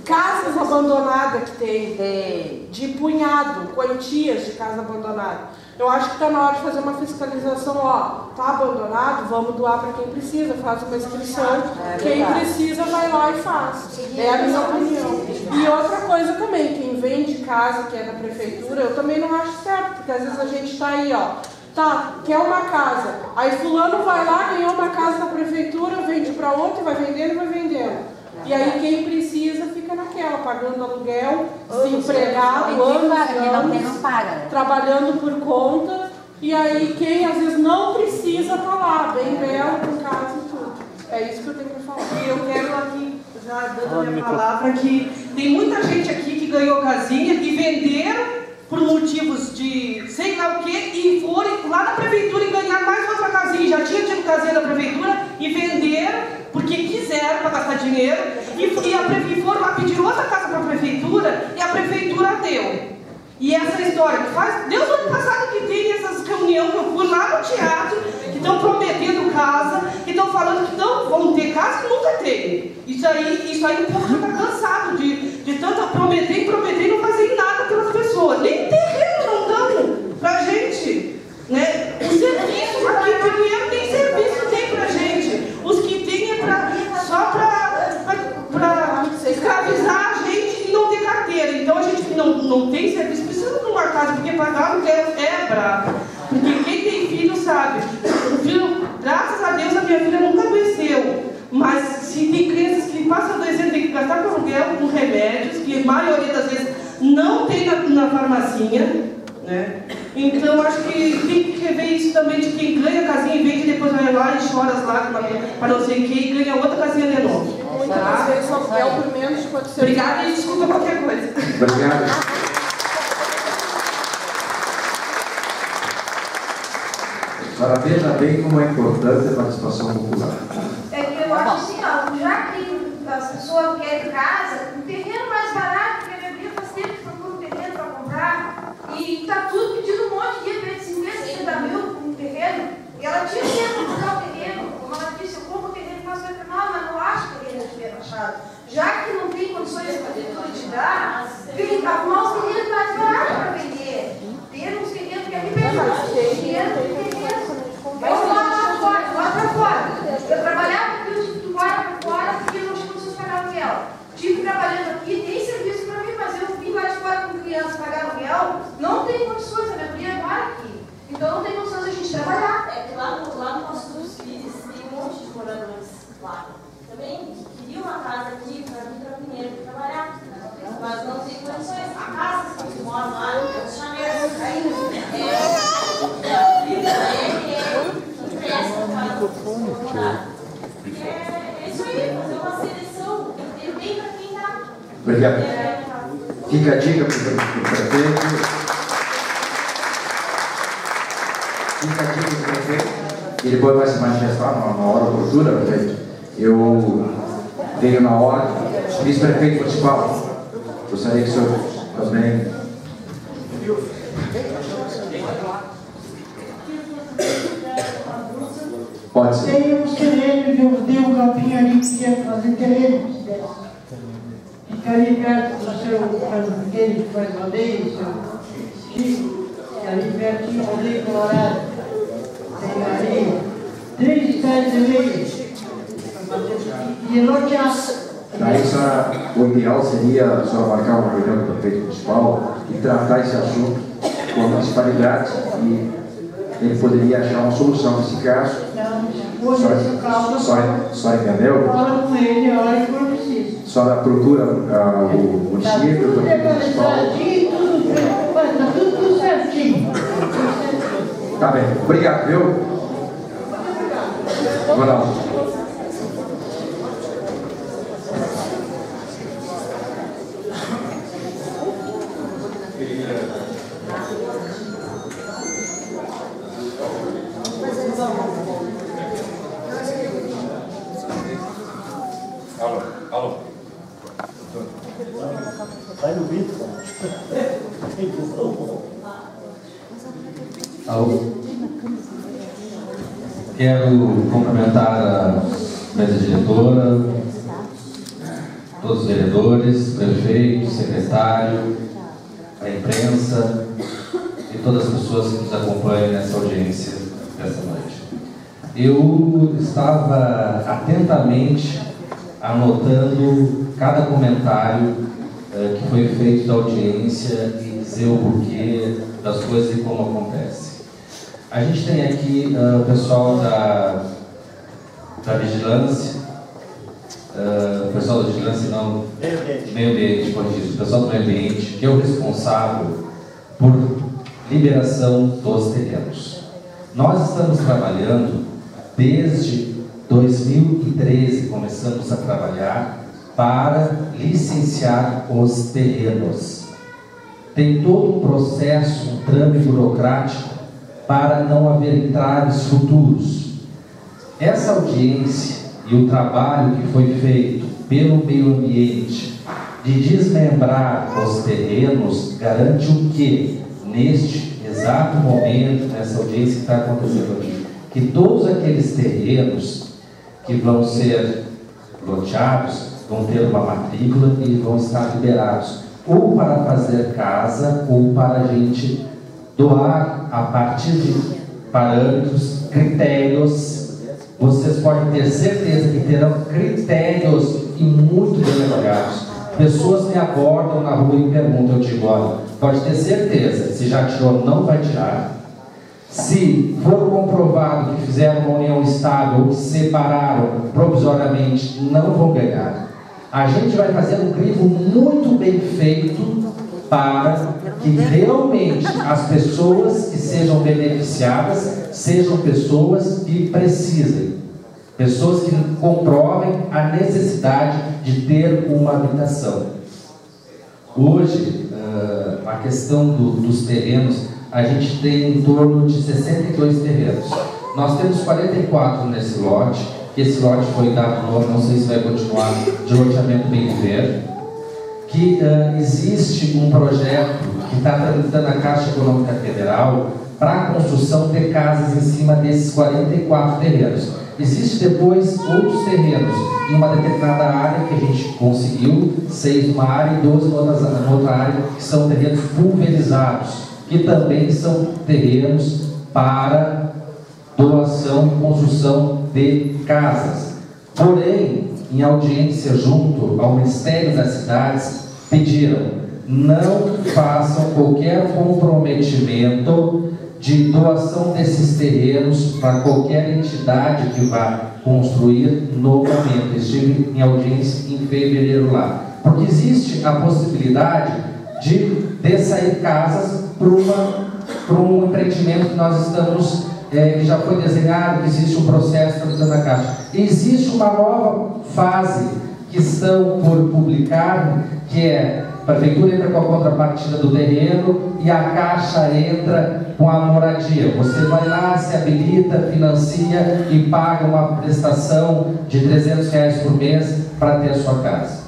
casas abandonadas que tem, de punhado, quantias de casa abandonada. Eu acho que está na hora de fazer uma fiscalização, ó, tá abandonado, vamos doar para quem precisa, faz uma inscrição, quem precisa vai lá e faz. É a minha opinião. E outra coisa também, quem vende casa que é da prefeitura, eu também não acho certo, porque às vezes a gente está aí, ó, tá, quer uma casa, aí fulano vai lá, ganhou uma casa da prefeitura, vende para outro, vai vendendo e vai vendendo. E aí quem precisa fica naquela, pagando aluguel, desempregado, anos, trabalhando por conta, e aí quem às vezes não precisa tá lá, bem belo, com casa e tudo. É isso que eu tenho para falar. E eu quero aqui, já dando a minha palavra, que tem muita gente aqui que ganhou casinha e venderam por motivos de sei lá o que, e foram lá na prefeitura e ganharam mais outra casinha. Já tinha tido casinha da prefeitura e venderam porque quiseram para gastar dinheiro e foram lá pedir outra casa para a prefeitura e a prefeitura deu. E essa história que faz, Deus, ano passado que tem essas reuniões que eu fui lá no teatro, que estão prometendo casa, que estão falando que não vão ter casa e nunca tem. Isso aí o povo já está cansado de tanto prometer e não fazer nada pelas pessoas. Nem terreno não dão pra gente. Né? O serviço aqui em Pinheiro tem serviço, tem pra gente. Os que tem é só para escravizar a gente e não ter carteira. Então a gente que não tem serviço precisa de uma casa, porque pagar aluguel é bravo. Porque quem tem filho sabe. O filho, graças a Deus, a minha filha nunca adoeceu. Mas se tem crianças que passam adoecendo, tem que gastar com aluguel, com remédios, que a maioria das vezes não tem na farmacinha. Né? Então acho que tem que rever isso também de quem ganha casinha e vende, depois vai lá e chora as lágrimas para não sei quem e ganha outra casinha de novo. Muitas vezes o aluguel por menos de 400. Obrigada e desculpa qualquer coisa. Obrigado. Para veja bem como é importante a participação popular. É que eu acho assim, ó, já que as pessoas querem casa, um terreno mais barato, porque a minha faz tempo que procura um terreno para comprar, e está tudo pedindo um monte de dinheiro, 50, 60 mil por um terreno, e ela tinha dinheiro para comprar o terreno, como ela disse, eu compro o terreno e faço mal, mas não acho que ele é dinheiro achado. Já que não tem condições de prefeitura te dar, tem que arrumar os terrenos mais baratos para vender. Ter uns terrenos que a gente pede dinheiro. Vamos lá para fora. Eu trabalhava aqui, eu tive que ir para fora porque eu não tinha condições de pagar aluguel. Tive trabalhando aqui, tem serviço para mim, mas eu vim lá de fora com criança pagar aluguel, não tem condições, a minha mulher mora aqui. Então não tem condições de a gente trabalhar. É que lá no nosso dos filhos tem um monte de moradores lá. Também queria uma casa aqui para vir para Pinheiro trabalhar, mas não tem condições. A casa que eles moram lá, é os chameiros ainda. É isso aí, fazer uma seleção, ter bem para quem dá. Obrigado. Fica a dica para o prefeito. Fica a dica para o prefeito. E depois vai se manifestar na hora oportuna, prefeito. Eu venho na hora. Vice-prefeito municipal. Gostaria que o senhor também. Pode ser. Tem uns terrenos, eu dei um campinho ali que quer fazer terrenos. Fica ali perto do seu, aquele que faz rodeio, seu Chico, ali pertinho, rodeio colorado. Tem ali 3 pés e meio. E loteado. Daí, o ideal seria a senhora marcar uma reunião com o prefeito municipal e tratar esse assunto com a municipalidade e ele poderia achar uma solução nesse caso. Só entendeu? Fala com ele a hora que for preciso. A senhora procura o município, o prefeito municipal. Tá tudo certinho. Tá bem, obrigado, viu? Ronaldo. Quero cumprimentar a mesa diretora, todos os vereadores, prefeito, secretário, a imprensa e todas as pessoas que nos acompanham nessa audiência dessa noite. Eu estava atentamente anotando cada comentário que foi feito da audiência e dizer o porquê das coisas e como acontece. A gente tem aqui o pessoal da vigilância, o pessoal da vigilância não, meio ambiente, o pessoal do meio ambiente, que é o responsável por liberação dos terrenos. Nós estamos trabalhando desde 2013, começamos a trabalhar para licenciar os terrenos. Tem todo um processo, um trâmite burocrático para não haver entraves futuros. Essa audiência e o trabalho que foi feito pelo meio ambiente de desmembrar os terrenos garante o que, neste exato momento, nessa audiência que está acontecendo aqui, que todos aqueles terrenos que vão ser loteados vão ter uma matrícula e vão estar liberados ou para fazer casa ou para a gente doar a partir de parâmetros, critérios. Vocês podem ter certeza que terão critérios e muito bem avaliados. Pessoas me abordam na rua e perguntam, eu digo, olha, pode ter certeza, se já tirou, não vai tirar. Se for comprovado que fizeram uma união estável ou que separaram provisoriamente, não vão ganhar. A gente vai fazer um crivo muito bem feito para que realmente as pessoas que sejam beneficiadas sejam pessoas que precisem, pessoas que comprovem a necessidade de ter uma habitação. Hoje, a questão dos terrenos, a gente tem em torno de 62 terrenos. Nós temos 44 nesse lote, que esse lote foi dado novo, não sei se vai continuar, de loteamento bem viver, que existe um projeto que está tramitando a Caixa Econômica Federal para a construção de casas em cima desses 44 terrenos. Existem depois outros terrenos em uma determinada área que a gente conseguiu, 6 numa área e 12 em outra área, que são terrenos pulverizados, que também são terrenos para doação e construção de casas. Porém, em audiência junto ao Ministério das Cidades, pediram, não façam qualquer comprometimento de doação desses terrenos para qualquer entidade que vá construir no momento. Estive em audiência em fevereiro lá. Porque existe a possibilidade de sair casas para um empreendimento que nós estamos, que já foi desenhado, que existe um processo tramitando na Caixa. Existe uma nova fase que estão por publicar, que é a prefeitura entra com a contrapartida do terreno e a Caixa entra com a moradia. Você vai lá, se habilita, financia e paga uma prestação de R$300 por mês para ter a sua casa.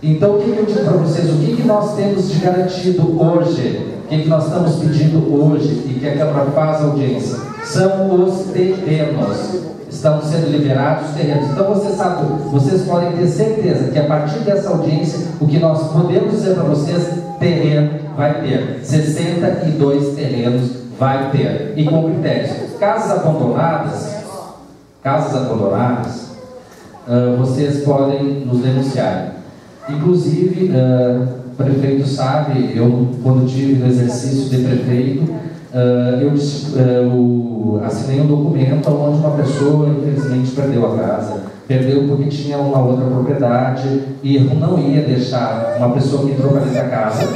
Então, o que eu digo para vocês? O que nós temos de garantido hoje? O que nós estamos pedindo hoje e que a Câmara faz audiência? São os terrenos. Estão sendo liberados os terrenos. Então vocês podem ter certeza que a partir dessa audiência, o que nós podemos dizer para vocês, terreno vai ter. 62 terrenos vai ter. E com critérios. Casas abandonadas, vocês podem nos denunciar. Inclusive, o prefeito sabe, eu quando tive no exercício de prefeito, eu assinei um documento onde uma pessoa infelizmente perdeu a casa, perdeu porque tinha uma outra propriedade e eu não ia deixar uma pessoa que entrou para dentro da casa,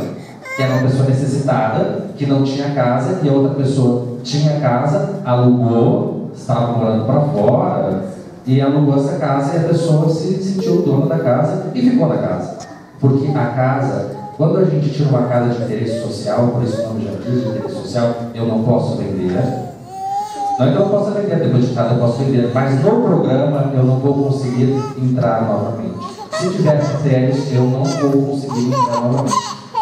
que era uma pessoa necessitada, que não tinha casa, e a outra pessoa tinha casa, alugou, estava morando para fora e alugou essa casa e a pessoa se sentiu dona da casa e ficou na casa, porque a casa, quando a gente tira uma casa de interesse social, por isso o nome já diz, de interesse social, eu não posso vender. Não é que eu não posso vender, depois de casa eu posso vender, mas no programa eu não vou conseguir entrar novamente. Se tiver critérios, eu não vou conseguir entrar novamente.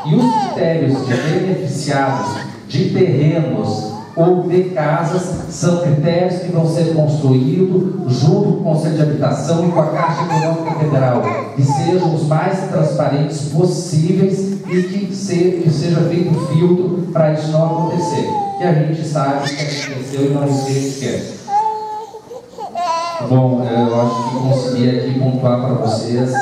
E os critérios de beneficiados de terrenos ou de casas são critérios que vão ser construídos junto com o Conselho de Habitação e com a Caixa Econômica Federal, que sejam os mais transparentes possíveis e que seja feito um filtro para isso não acontecer. Que a gente sabe que aconteceu e não esquece. Bom, eu acho que consegui aqui pontuar para vocês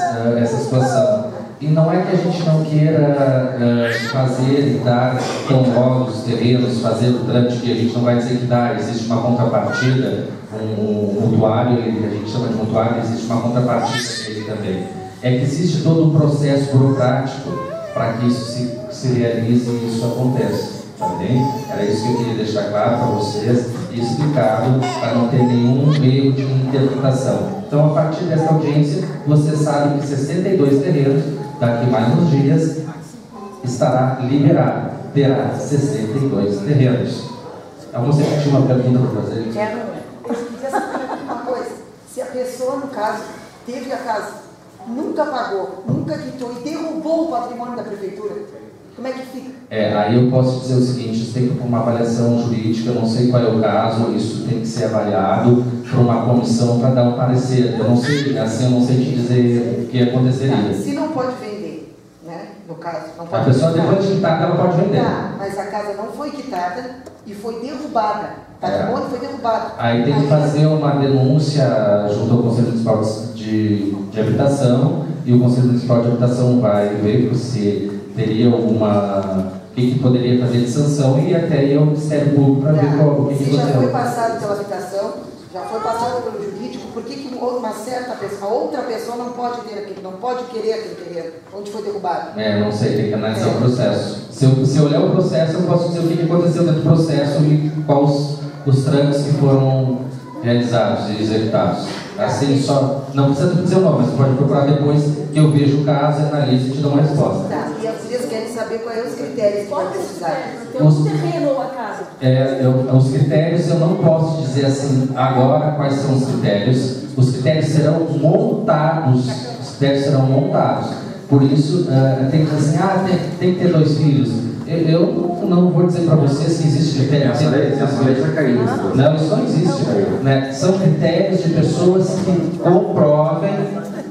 essa situação. E não é que a gente não queira fazer e dar tão logo os terrenos, fazer o trâmite que a gente não vai dizer que dá, existe uma contrapartida, um mutuário, a gente chama de mutuário, existe uma contrapartida dele também. É que existe todo um processo burocrático para que isso se realize e isso aconteça. Tá bem? Era isso que eu queria deixar claro para vocês e explicado para não ter nenhum erro de interpretação. Então, a partir dessa audiência, vocês sabem que 62 terrenos, daqui mais uns dias, estará liberado. Terá 62 terrenos. Você tinha uma pergunta para fazer? Eu queria saber uma coisa. Se a pessoa, no caso, teve a casa, nunca pagou, nunca quitou e derrubou o patrimônio da prefeitura, como é que fica? Aí eu posso dizer o seguinte, isso tem que ter uma avaliação jurídica, eu não sei qual é o caso, isso tem que ser avaliado por uma comissão para dar um parecer. Eu não sei, assim, eu não sei te dizer o que aconteceria. Se não pode vender, né? No caso, não pode. A pessoa depois de quitada, ela pode vender. Mas a casa não foi quitada e foi derrubada. O patrimônio foi derrubado. Aí tem que fazer uma denúncia junto ao Conselho Municipal de Habitação e o Conselho Municipal de Habitação vai ver se teria alguma... o que poderia fazer de sanção e até ir ao Ministério Público para ver o que se já foi passado pela habitação, já foi passado pelo jurídico, por que uma certa pessoa, outra pessoa não pode ter aquele, não pode querer aquele terreno onde foi derrubado? Não sei, tem que analisar o processo. Se eu olhar o processo, eu posso dizer o que aconteceu dentro do processo e quais os trâmites que foram realizados e executados. Assim, só, não precisa dizer o nome, mas pode procurar depois que eu vejo o caso, analiso e te dou uma resposta. E vocês querem saber quais são os critérios que vai precisar? Tem um terreno ou a casa? Os critérios eu não posso dizer assim agora quais são os critérios. Os critérios serão montados. Por isso, tem que dizer assim, tem que ter 2 filhos. Eu não vou dizer para vocês que existe critério. Essa lei já caiu. Não, isso não existe. Né? São critérios de pessoas que comprovem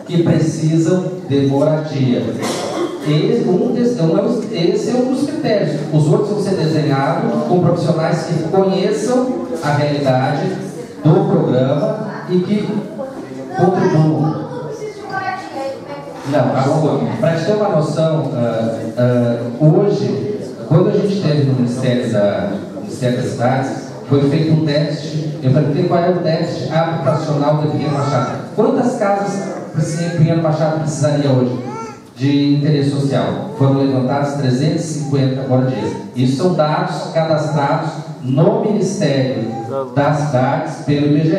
que precisam de moradia. Esse é um dos critérios. Os outros vão ser desenhados com profissionais que conheçam a realidade do programa e que contribuam. Não, para te ter uma noção, hoje, quando a gente teve no Ministério das Cidades, foi feito um déficit. Eu perguntei qual é o déficit habitacional de Pinheiro Machado. Quantas casas Pinheiro Machado precisaria hoje de interesse social? Foram levantados 350 moradias. Isso são dados cadastrados no Ministério das Cidades pelo IBGE.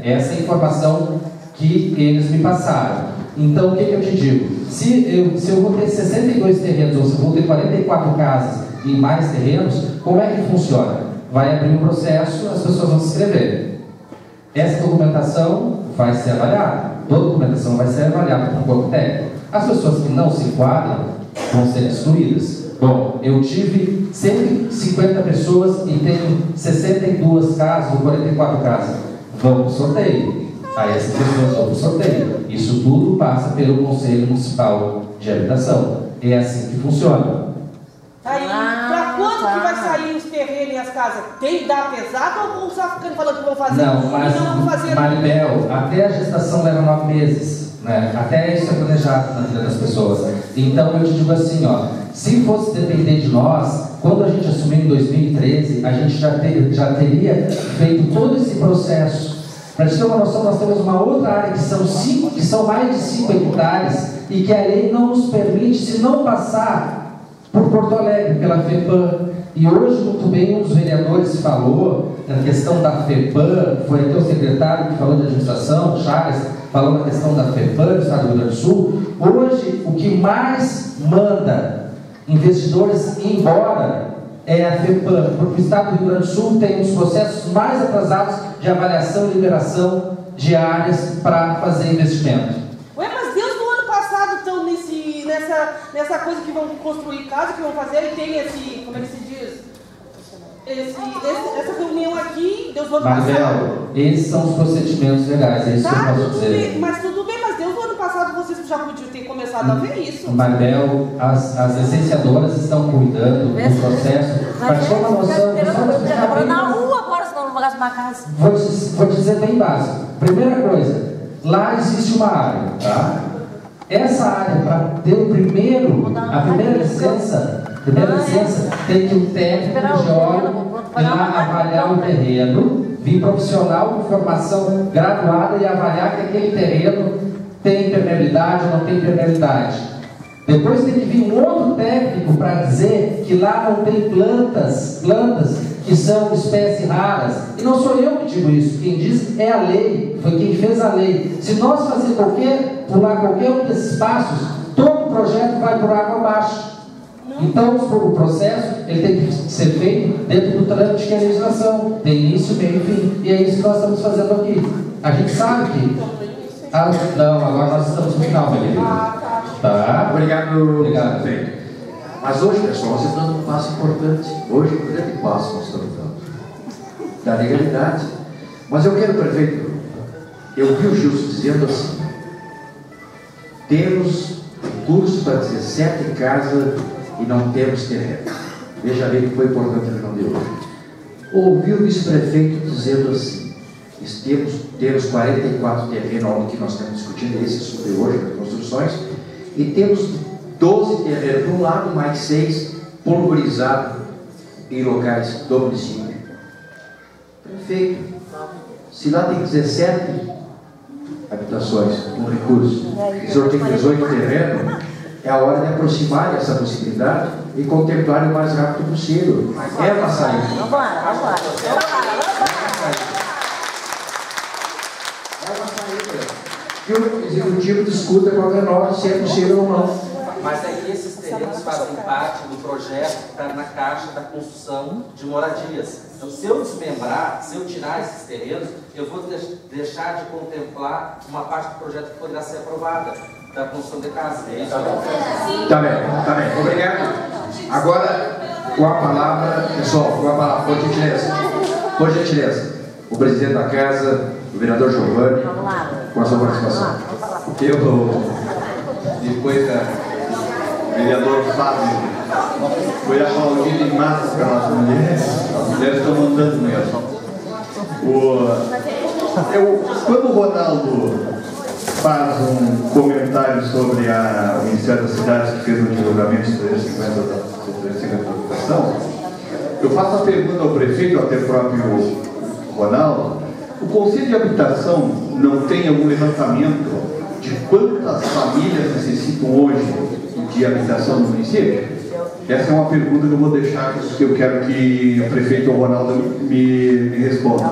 Essa é a informação que eles me passaram. Então, o que eu te digo? Se eu vou ter 62 terrenos, ou se eu vou ter 44 casas e mais terrenos, como é que funciona? Vai abrir um processo, as pessoas vão se inscrever. Essa documentação vai ser avaliada. Toda documentação vai ser avaliada por um corpo técnico. As pessoas que não se enquadram vão ser excluídas. Bom, eu tive 150 pessoas e tenho 62 casas ou 44 casas. Vão para o sorteio. Aí essas pessoas vão para o sorteio. Isso tudo passa pelo Conselho Municipal de Habitação. É assim que funciona. Aí, para quando que vai sair os terrenos e as casas? Tem que dar pesado ou vão só ficando falando que vão fazer? Não, mas Maribel, até a gestação leva 9 meses. Né? Até isso é planejado na vida das pessoas. Então eu te digo assim, ó, se fosse depender de nós, quando a gente assumiu em 2013, a gente já teria feito todo esse processo. Para te ter uma noção, nós temos uma outra área que são mais de 5 hectares e que a lei não nos permite, se não passar por Porto Alegre, pela FEPAM. E hoje, muito bem, um dos vereadores falou na questão da FEPAM, foi até o secretário que falou de administração, Chagas, falou na questão da FEPAM, do Estado do Rio Grande do Sul. Hoje, o que mais manda investidores ir embora é a FEPAM, porque o Estado do Rio Grande do Sul tem os processos mais atrasados de avaliação e liberação de áreas para fazer investimento. Ué, mas desde o ano passado estão nessa nessa coisa que vão construir casa, que vão fazer, e tem esse, como é que se diz? Essa reunião aqui, Deus do ano passado. Marvel, esses são os procedimentos legais, é isso que eu posso dizer. Mas tudo bem, mas Deus do ano passado vocês já podiam ter começado a ver isso. Marvel, as licenciadoras estão cuidando do processo. Para ter uma noção, Agora na rua, agora, senão não vou gastar uma casa. vou dizer bem básico. Primeira coisa, lá existe uma área, tá? Essa área, para ter a primeira licença, tem que o técnico de óleo ir lá avaliar o terreno, vir profissional com formação graduada e avaliar que aquele terreno tem permeabilidade ou não tem permeabilidade. Depois tem que vir um outro técnico para dizer que lá não tem plantas que são espécies raras. E não sou eu que digo isso, quem diz é a lei, foi quem fez a lei. Se nós pular qualquer um desses passos, todo o projeto vai por água abaixo. Então o processo ele tem que ser feito dentro do trâmite que é a legislação, tem início, meio e fim. E é isso que nós estamos fazendo aqui. A gente sabe que... não, agora nós estamos no final, meu querido. Tá? Obrigado. Mas hoje, pessoal, nós estamos dando um passo importante. Hoje, o grande passo nós estamos dando da legalidade. Mas eu quero, prefeito, eu vi o Gilson dizendo assim: temos recursos para 17 casas e não temos terreno. Veja bem que foi importante a reunião de hoje. Ouvi o vice-prefeito dizendo assim: temos 44 terrenos, onde que nós estamos discutindo esse sobre hoje, nas construções, e temos 12 terrenos para um lado, mais 6 pulverizados em locais do município. Prefeito, se lá tem 17 habitações, um recurso, e o senhor tem 18 terrenos, é a hora de aproximar essa possibilidade e contemplar o mais rápido possível. É uma saída. Vamos lá. E o executivo discuta com a Granova se é possível ou não. Mas aí esses terrenos fazem parte do projeto que está na caixa da construção de moradias. Então, se eu desmembrar, se eu tirar esses terrenos, eu vou deixar de contemplar uma parte do projeto que poderá ser aprovada, da construção de casa. É isso? Tá bem. Obrigado. Agora, com a palavra, pessoal, por gentileza, o presidente da casa, o vereador Giovanni, com a sua participação. Depois da vereador Fábio, foi aplaudido em massa pelas mulheres. As mulheres estão mandando mesmo. Quando o Ronaldo faz um comentário sobre o Ministério das Cidades que fez um desdobramento de 350 da habitação, eu faço a pergunta ao prefeito, até o próprio Ronaldo: o Conselho de Habitação não tem algum levantamento de quantas famílias necessitam hoje de habitação no município? Essa é uma pergunta que eu vou deixar, que eu quero que o prefeito Ronaldo me responda.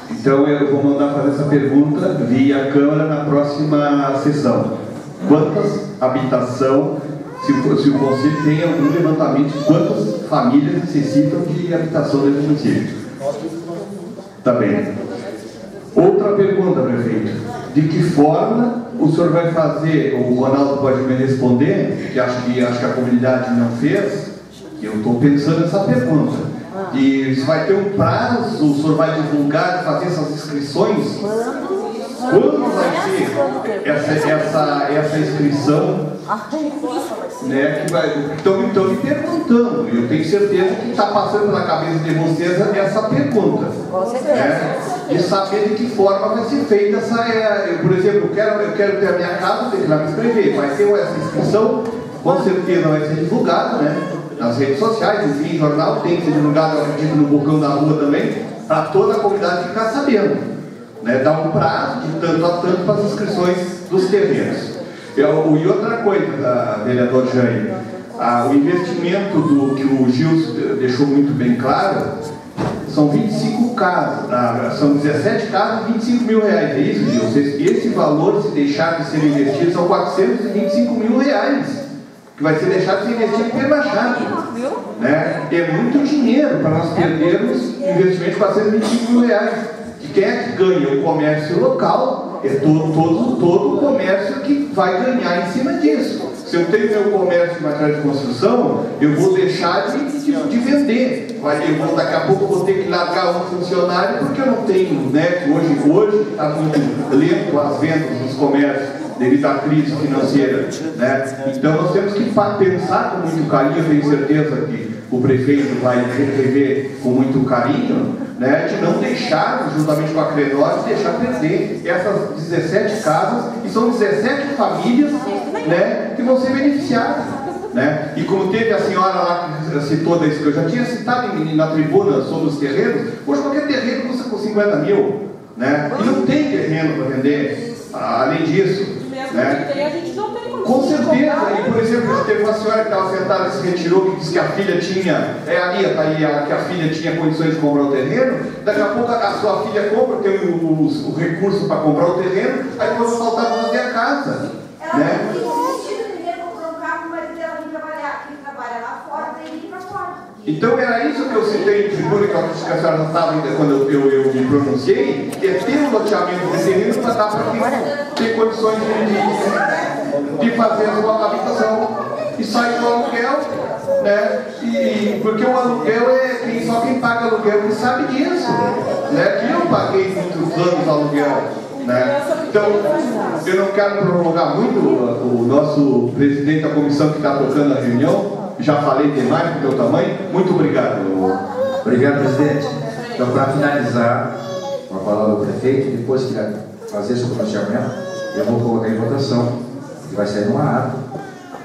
Então eu vou mandar fazer essa pergunta via Câmara na próxima sessão. Quantas habitação, se o Conselho tem algum levantamento de quantas famílias necessitam de habitação dentro do município? Tá bem. Outra pergunta, prefeito: de que forma o senhor vai fazer? O Ronaldo pode me responder, que acho que a comunidade não fez. Eu estou pensando nessa pergunta. E se vai ter um prazo, o senhor vai divulgar, fazer essas inscrições? Quando vai ser essa inscrição? Né, que vai, estão me perguntando, eu tenho certeza que está passando pela cabeça de vocês essa pergunta. Né, e saber de que forma vai ser feita por exemplo, eu quero ter a minha casa, tenho que lá me inscrever, vai ter essa inscrição, com certeza vai ser divulgado, né, nas redes sociais, enfim, jornal, tem que ser divulgado, eu acredito, no bocão da rua também, para toda a comunidade ficar sabendo. Né, dar um prazo de tanto a tanto para as inscrições dos terrenos. E outra coisa, vereador Jair, o investimento que o Gilson deixou muito bem claro, são 25 casas, são 17 casas, 25 mil reais, é isso, Gilson? Esse valor, se deixar de ser investido, são 425 mil reais. que vai ser deixado de ser investido pela Chave. Né? É muito dinheiro para nós perdermos investimento de 425 mil reais. E quem é que ganha? O comércio local, é todo o comércio que vai ganhar em cima disso. Se eu tenho meu comércio de material de construção, eu vou deixar de vender. Daqui a pouco eu vou ter que largar um funcionário porque eu não tenho, né? Hoje está muito lento as vendas nos comércios devido à crise financeira, né? Então nós temos que pensar com muito carinho. Eu tenho certeza que o prefeito vai rever com muito carinho, né, de não deixar, juntamente com a Crenor, deixar perder essas 17 casas, e são 17 famílias, né, que vão ser beneficiadas. Né? E como teve a senhora lá que citou isso que eu já tinha citado na tribuna sobre os terrenos, hoje qualquer terreno custa com 50 mil, né? E não tem terreno para vender, além disso. Né? A gente não tem com certeza. E, por exemplo, teve uma senhora que estava sentada e se retirou, que disse que a filha tinha, que a filha tinha condições de comprar o terreno. Daqui a pouco a sua filha compra, tem o recurso para comprar o terreno, aí depois vai faltar para fazer a casa. Ela né? tem investido no dinheiro, comprou um carro, mas ela vem trabalhar, quem trabalha lá fora tem que ir para fora. Então era isso que eu citei em tribuna, que a senhora não estava ainda quando eu me pronunciei, que é ter um loteamento de terreno para dar para quem ter condições de fazer a sua habitação e sair do aluguel, né? Porque o aluguel é só quem paga aluguel que sabe disso, né? Que eu paguei muitos anos aluguel, né? Então eu não quero prolongar muito o nosso presidente da comissão que está tocando a reunião. Já falei demais do teu tamanho. Muito obrigado. Obrigado, presidente. Então, para finalizar, uma palavra ao prefeito, depois que fazer seu pronunciamento, eu vou colocar em votação, que vai sair uma ata,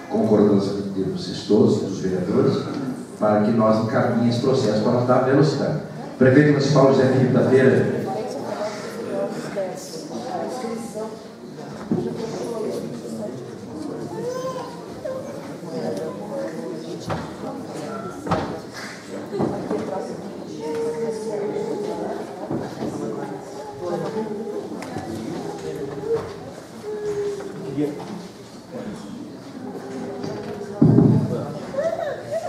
concordância de vocês todos, dos vereadores, para que nós encaminhemos esse processo para nós dar velocidade. Prefeito Municipal José Felipe da Feira.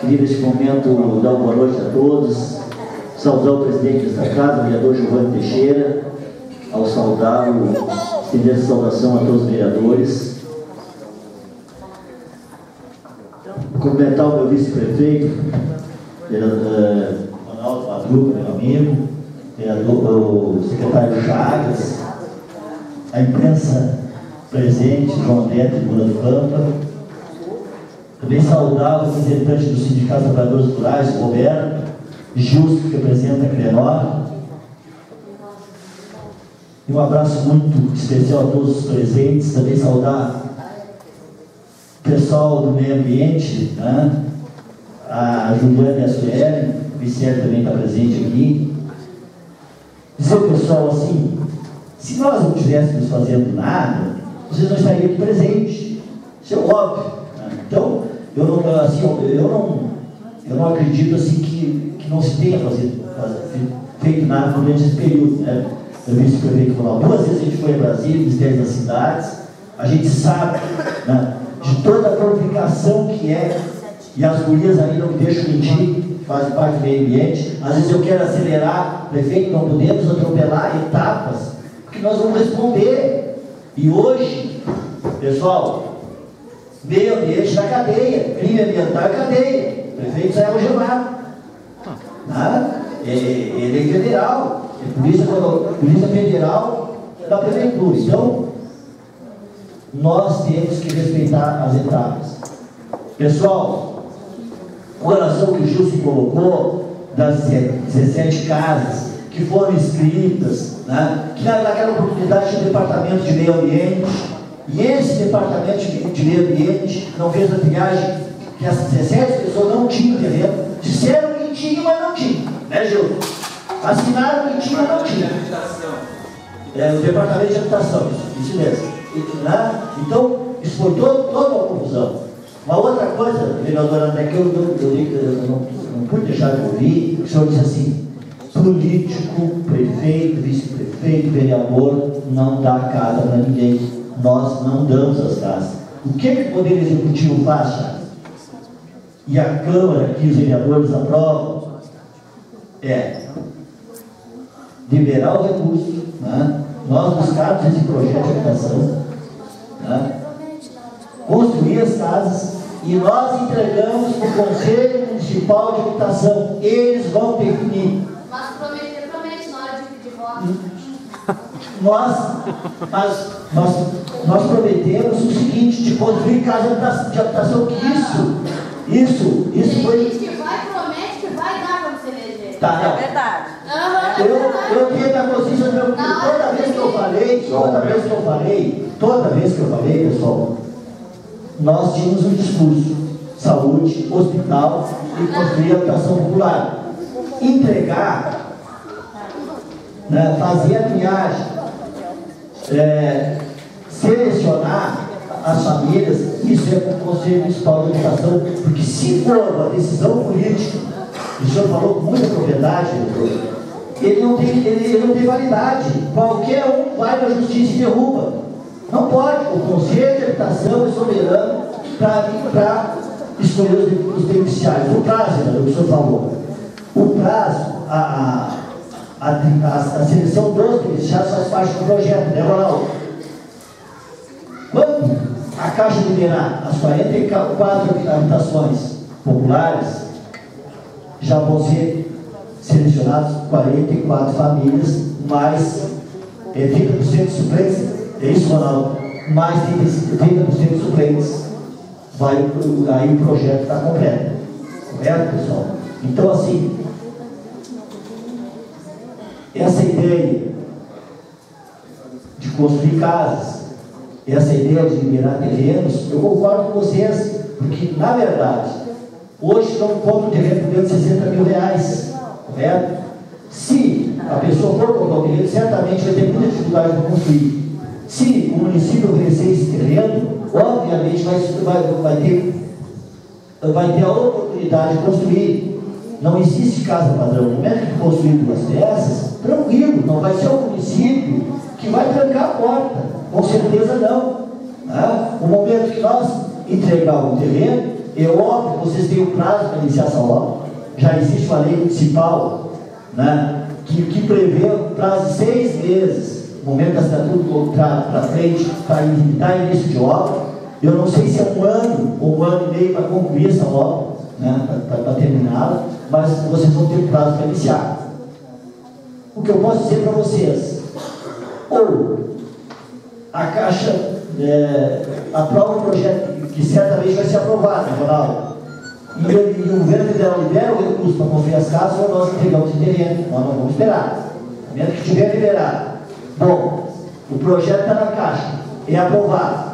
Queria neste momento dar uma boa noite a todos, saudar o presidente desta casa, o vereador Giovanni Teixeira, ao saudá-lo, estender essa saudação a todos os vereadores. Cumprimentar o meu vice-prefeito, Ronaldo Madruga, meu amigo, o secretário Chagas, a imprensa presente, João André, tribuna do Pampa. Também saudar o representante do Sindicato de Trabalhadores Rurais, Roberto, Justo, que representa a Crenor. E um abraço muito especial a todos os presentes. Também saudar o pessoal do meio ambiente, né? A Juliana e a Sueli, o Vicente também está presente aqui. Dizer ao pessoal assim, se nós não estivéssemos fazendo nada, vocês não estariam aqui presentes. Isso é óbvio. Né? Então, eu não acredito assim que não se tenha feito nada durante esse período, né? O vice-prefeito falou, 2 vezes a gente foi a Brasília, Ministério das Cidades, a gente sabe, né, de toda a qualificação que é, e as gurias aí não me deixam mentir, fazem parte do meio ambiente. Às vezes eu quero acelerar, prefeito, não podemos atropelar etapas, porque nós vamos responder. E hoje, pessoal, meio ambiente na cadeia, crime ambiental é cadeia, o prefeito sai algemado. Ele é federal, é polícia federal da prefeitura. Então, nós temos que respeitar as etapas. Pessoal, com relação ao que o Justo colocou, das 17 casas que foram inscritas, né, que naquela oportunidade tinha o departamento de meio ambiente, e esse departamento de meio ambiente não fez a triagem, que as 17 pessoas não tinham terreno, disseram que tinha, mas não tinha, né, Gil? Assinaram que tinha, mas não tinha. O departamento de habitação, isso mesmo. Né? Então, isso foi toda uma confusão. Uma outra coisa, vereadora André, que eu não pude deixar de ouvir, o senhor disse assim, político, prefeito, vice-prefeito, vereador, não dá casa para ninguém. Nós não damos as casas. O que o Poder Executivo faz, Chagas? e a Câmara, que os vereadores aprovam, é liberar o recurso, né? Nós buscarmos esse projeto de habitação, né? Construir as casas e nós entregamos para o Conselho Municipal de Habitação. Eles vão definir. Mas prometer promete na hora de pedir voto. Nós prometemos o seguinte, de construir casa de habitação, que isso foi... Tem gente que vai, promete que vai dar quando se eleger. Tá, é verdade. Eu tenho a consciência do meu... Toda vez que eu falei, pessoal, nós tínhamos um discurso: saúde, hospital e construir habitação popular. Entregar, né, fazer a linhagem, selecionar as famílias, isso é com o Conselho Municipal de Habitação, porque se for uma decisão política, o senhor falou com muita propriedade, ele não tem validade. Qualquer um vai na justiça e derruba. Não pode. O Conselho de Habitação é soberano para escolher os beneficiários. O prazo, o que o senhor falou, o prazo, a seleção dos beneficiários faz parte do projeto, né, Ronaldo? Quando a Caixa liberar as 44 habitações populares, já vão ser selecionadas 44 famílias, mais 30% de suplentes, é isso, Ronaldo? Mais 30% de suplentes, aí o projeto está completo. Correto, pessoal? Então, assim, essa ideia de construir casas, essa ideia de liberar terrenos, eu concordo com vocês, porque, na verdade, hoje não compra um terreno por menos de 60 mil reais, correto? Se a pessoa for comprar um terreno, certamente vai ter muita dificuldade para construir. Se o município oferecer esse terreno, obviamente vai ter a oportunidade de construir. Não existe casa padrão. No momento que construir duas dessas, tranquilo, não vai ser o município que vai trancar a porta. Com certeza não. Né? O momento que nós entregarmos o terreno, é óbvio que vocês têm um prazo para iniciar essa obra. Já existe uma lei municipal, né, que prevê um prazo de 6 meses, no momento da assinatura do contrato para frente, para dar início de obra. Eu não sei se é 1 ano ou 1 ano e meio para concluir essa obra, né, para terminá-la, mas vocês vão ter prazo para iniciar. O que eu posso dizer para vocês, ou a Caixa aprova um projeto que certamente vai ser aprovado, né, Ronaldo? E o governo federal libera o recurso para construir as casas, ou nós entregamos o terreno. Nós não vamos esperar. No momento que tiver liberado. Bom, o projeto está na Caixa, é aprovado.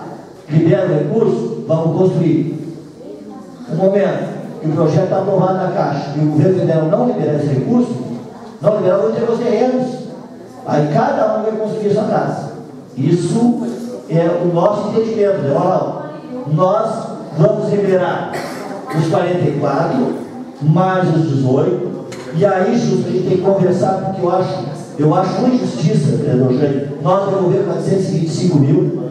Libera o recurso, vamos construir. No momento que o projeto está aprovado na Caixa e o governo federal não liberar esse recurso, não liberar, vão entregar os terrenos. Aí cada um vai construir a sua casa. Isso é o nosso entendimento, né, Ronaldo? Nós vamos liberar os 44, mais os 18, e aí, justo, a gente tem que conversar, porque eu acho uma injustiça, vereador Jânio, nós devolver 425 mil,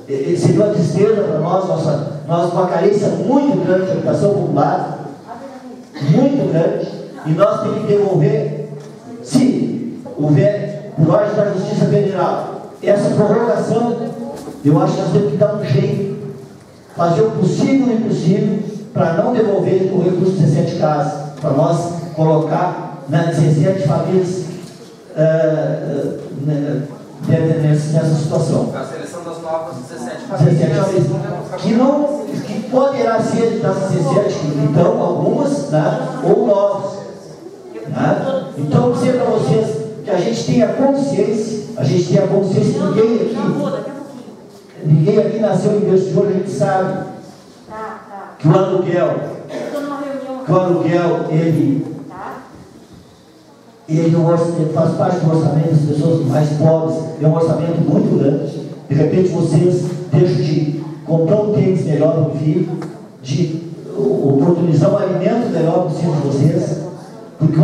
seria uma tristeza para nós uma carência muito grande de habitação popular, muito grande, e nós temos que devolver, se houver, por ordem da Justiça Federal, essa prorrogação, eu acho que nós temos que dar um jeito, fazer o possível e o impossível, para não devolver o recurso de 17 casas, para nós colocar 17 famílias nessa situação. A seleção das novas 17 famílias. Que poderá ser das 17, então, algumas, né, ou novas. Né? Então, dizer para vocês que a gente tenha consciência, que ninguém aqui nasceu em berço de ouro, a gente sabe que o aluguel, ele faz parte do orçamento das pessoas mais pobres, é um orçamento muito grande. De repente vocês deixam de comprar um tênis melhor para o filho, de oportunizar um alimento melhor para os filhos de vocês, porque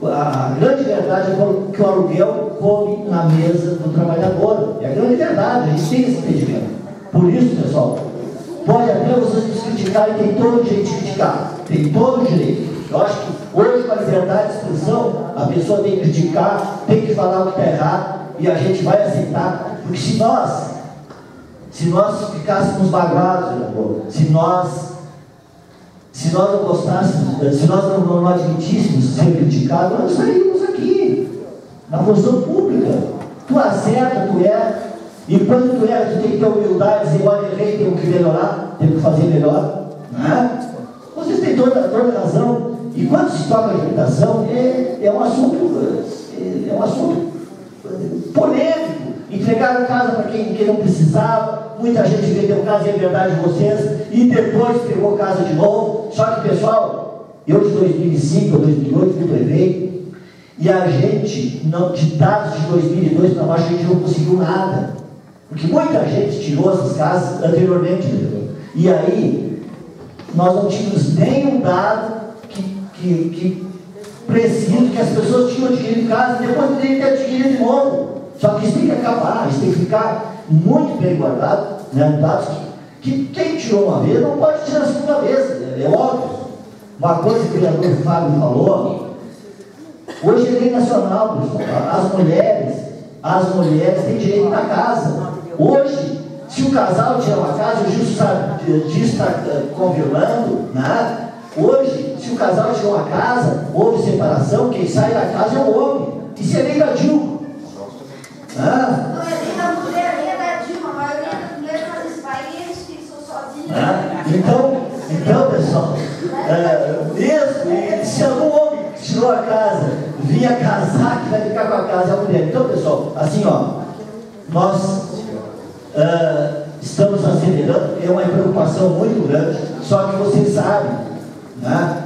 a grande verdade é que o aluguel come na mesa do trabalhador. É a grande verdade, a gente tem esse entendimento. Por isso, pessoal, Pode até vocês nos criticarem, tem todo o direito de criticar. Tem todo o direito. Eu acho que hoje, com a liberdade de expressão, a pessoa tem que criticar, tem que falar o que está errado, e a gente vai aceitar. Porque se nós ficássemos magoados, se nós não gostássemos, se nós não admitíssemos ser criticados, nós estaríamos aqui, na função pública. Tu acerta, tu erra, e quando tu erra, tu tem que ter humildade, dizer, olha, errei, tenho que melhorar, tenho que fazer melhor. Né? Vocês têm toda a razão. E quando se toca a alimentação, é um assunto polêmico. Entregaram casa para quem não precisava, muita gente vendeu casa, é verdade de vocês, e depois pegou casa de novo. Só que, pessoal, eu de 2005 a 2008 fui prefeito, e a gente, de dados de 2002 para baixo, a gente não conseguiu nada. Porque muita gente tirou essas casas anteriormente. E aí, nós não tínhamos nenhum dado que preciso que as pessoas tinham adquirido casa e depois teriam que adquirir de novo. Só que isso tem que acabar, isso tem que ficar muito bem guardado, né? Dados que quem tirou uma vez não pode tirar a segunda vez, é óbvio. Uma coisa que o vereador Fábio falou, hoje é lei nacional, pessoal. As mulheres têm direito na casa. Hoje, se o casal tirar uma casa, o juiz está confirmando, né? Hoje, se o casal tirou uma casa, houve separação, quem sai da casa é o homem. Isso é lei da Dilma. Não é lei da mulher, é lei da Dilma. A maioria das mulheres faz isso, vai e eles que são sozinhos. Então, pessoal, mesmo se algum homem que tirou a casa vinha casar, que vai ficar com a casa, é a mulher. Então, pessoal, assim, nós estamos acelerando, é uma preocupação muito grande, só que vocês sabem, né?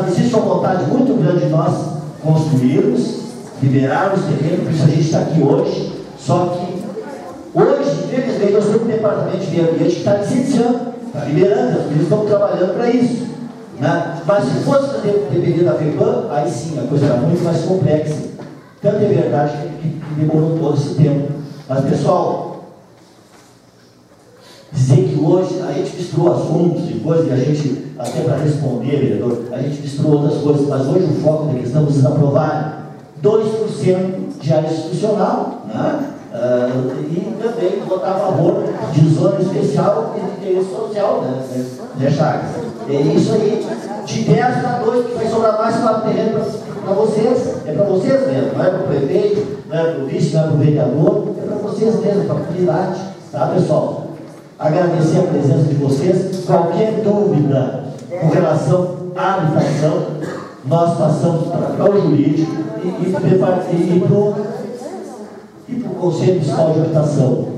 Existe uma vontade muito grande de nós construirmos, liberarmos terreno, por isso a gente está aqui hoje. Só que hoje, infelizmente, nós temos um departamento de meio ambiente que está licenciando, está liberando, eles estão trabalhando para isso. Né? Mas se fosse depender da FEPAM, aí sim, a coisa era muito mais complexa. Tanto é verdade que demorou todo esse tempo. Mas, pessoal, dizer que hoje a gente misturou assuntos e coisas, e a gente, até para responder, vereador, a gente misturou outras coisas, mas hoje o foco da questão é vocês aprovarem 2% de área institucional, né? E também votar a favor de zona especial e de interesse social, né, Chagas? É isso aí, de 10 para 2, que vai sobrar mais para o terreno para vocês, é para vocês mesmo, não é para o prefeito, não é para o vice, não é para o vereador, é para vocês mesmo, para a comunidade, tá, pessoal? Agradecer a presença de vocês. Qualquer dúvida com relação à habitação, nós passamos para o jurídico e para o Conselho Municipal de Habitação.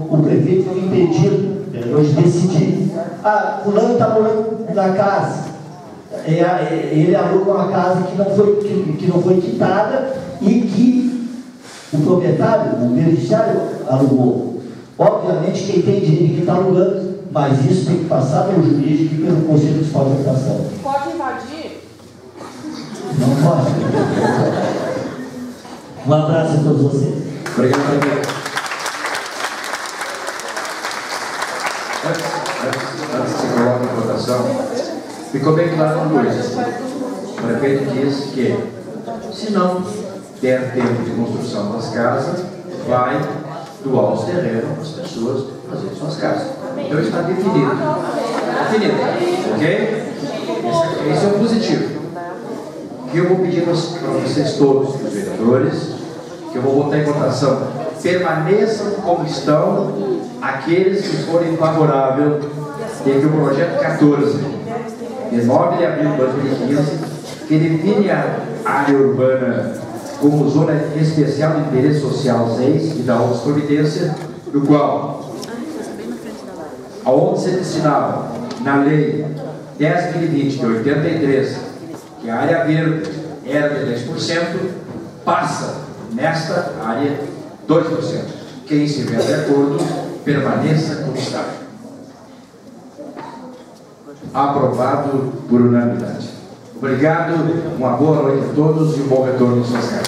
O prefeito foi impedido hoje de decidir. O fulano está morando na casa. Ele alugou uma casa que não foi quitada e que o proprietário, o beneficiário, alugou. Obviamente, quem tem direito que está alugando, mas isso tem que passar pelo jurídico e pelo Conselho Municipal de Habitação. Pode invadir? Não pode. Um abraço a todos vocês. Obrigado, prefeito. Antes de se colocar em votação, ficou bem claro uma coisa. O prefeito disse que, se não der tempo de construção das casas, vai doar os terrenos para as pessoas fazerem suas casas. Então está definido. Definido. Ok? Esse é o positivo. O que eu vou pedir para vocês todos, os vereadores, que eu vou botar em votação, permaneçam como estão aqueles que forem favoráveis de que o projeto 14, de 9 de abril de 2015, que define a área urbana como zona especial de interesse social 6 e da outras providências, do qual, aonde se destinava na lei 10.020 de 83, que a área verde era de 10%, passa nesta área 2%. Quem estiver de acordo, permaneça como está. Aprovado por unanimidade. Obrigado, uma boa noite a todos e um bom retorno às suas casas.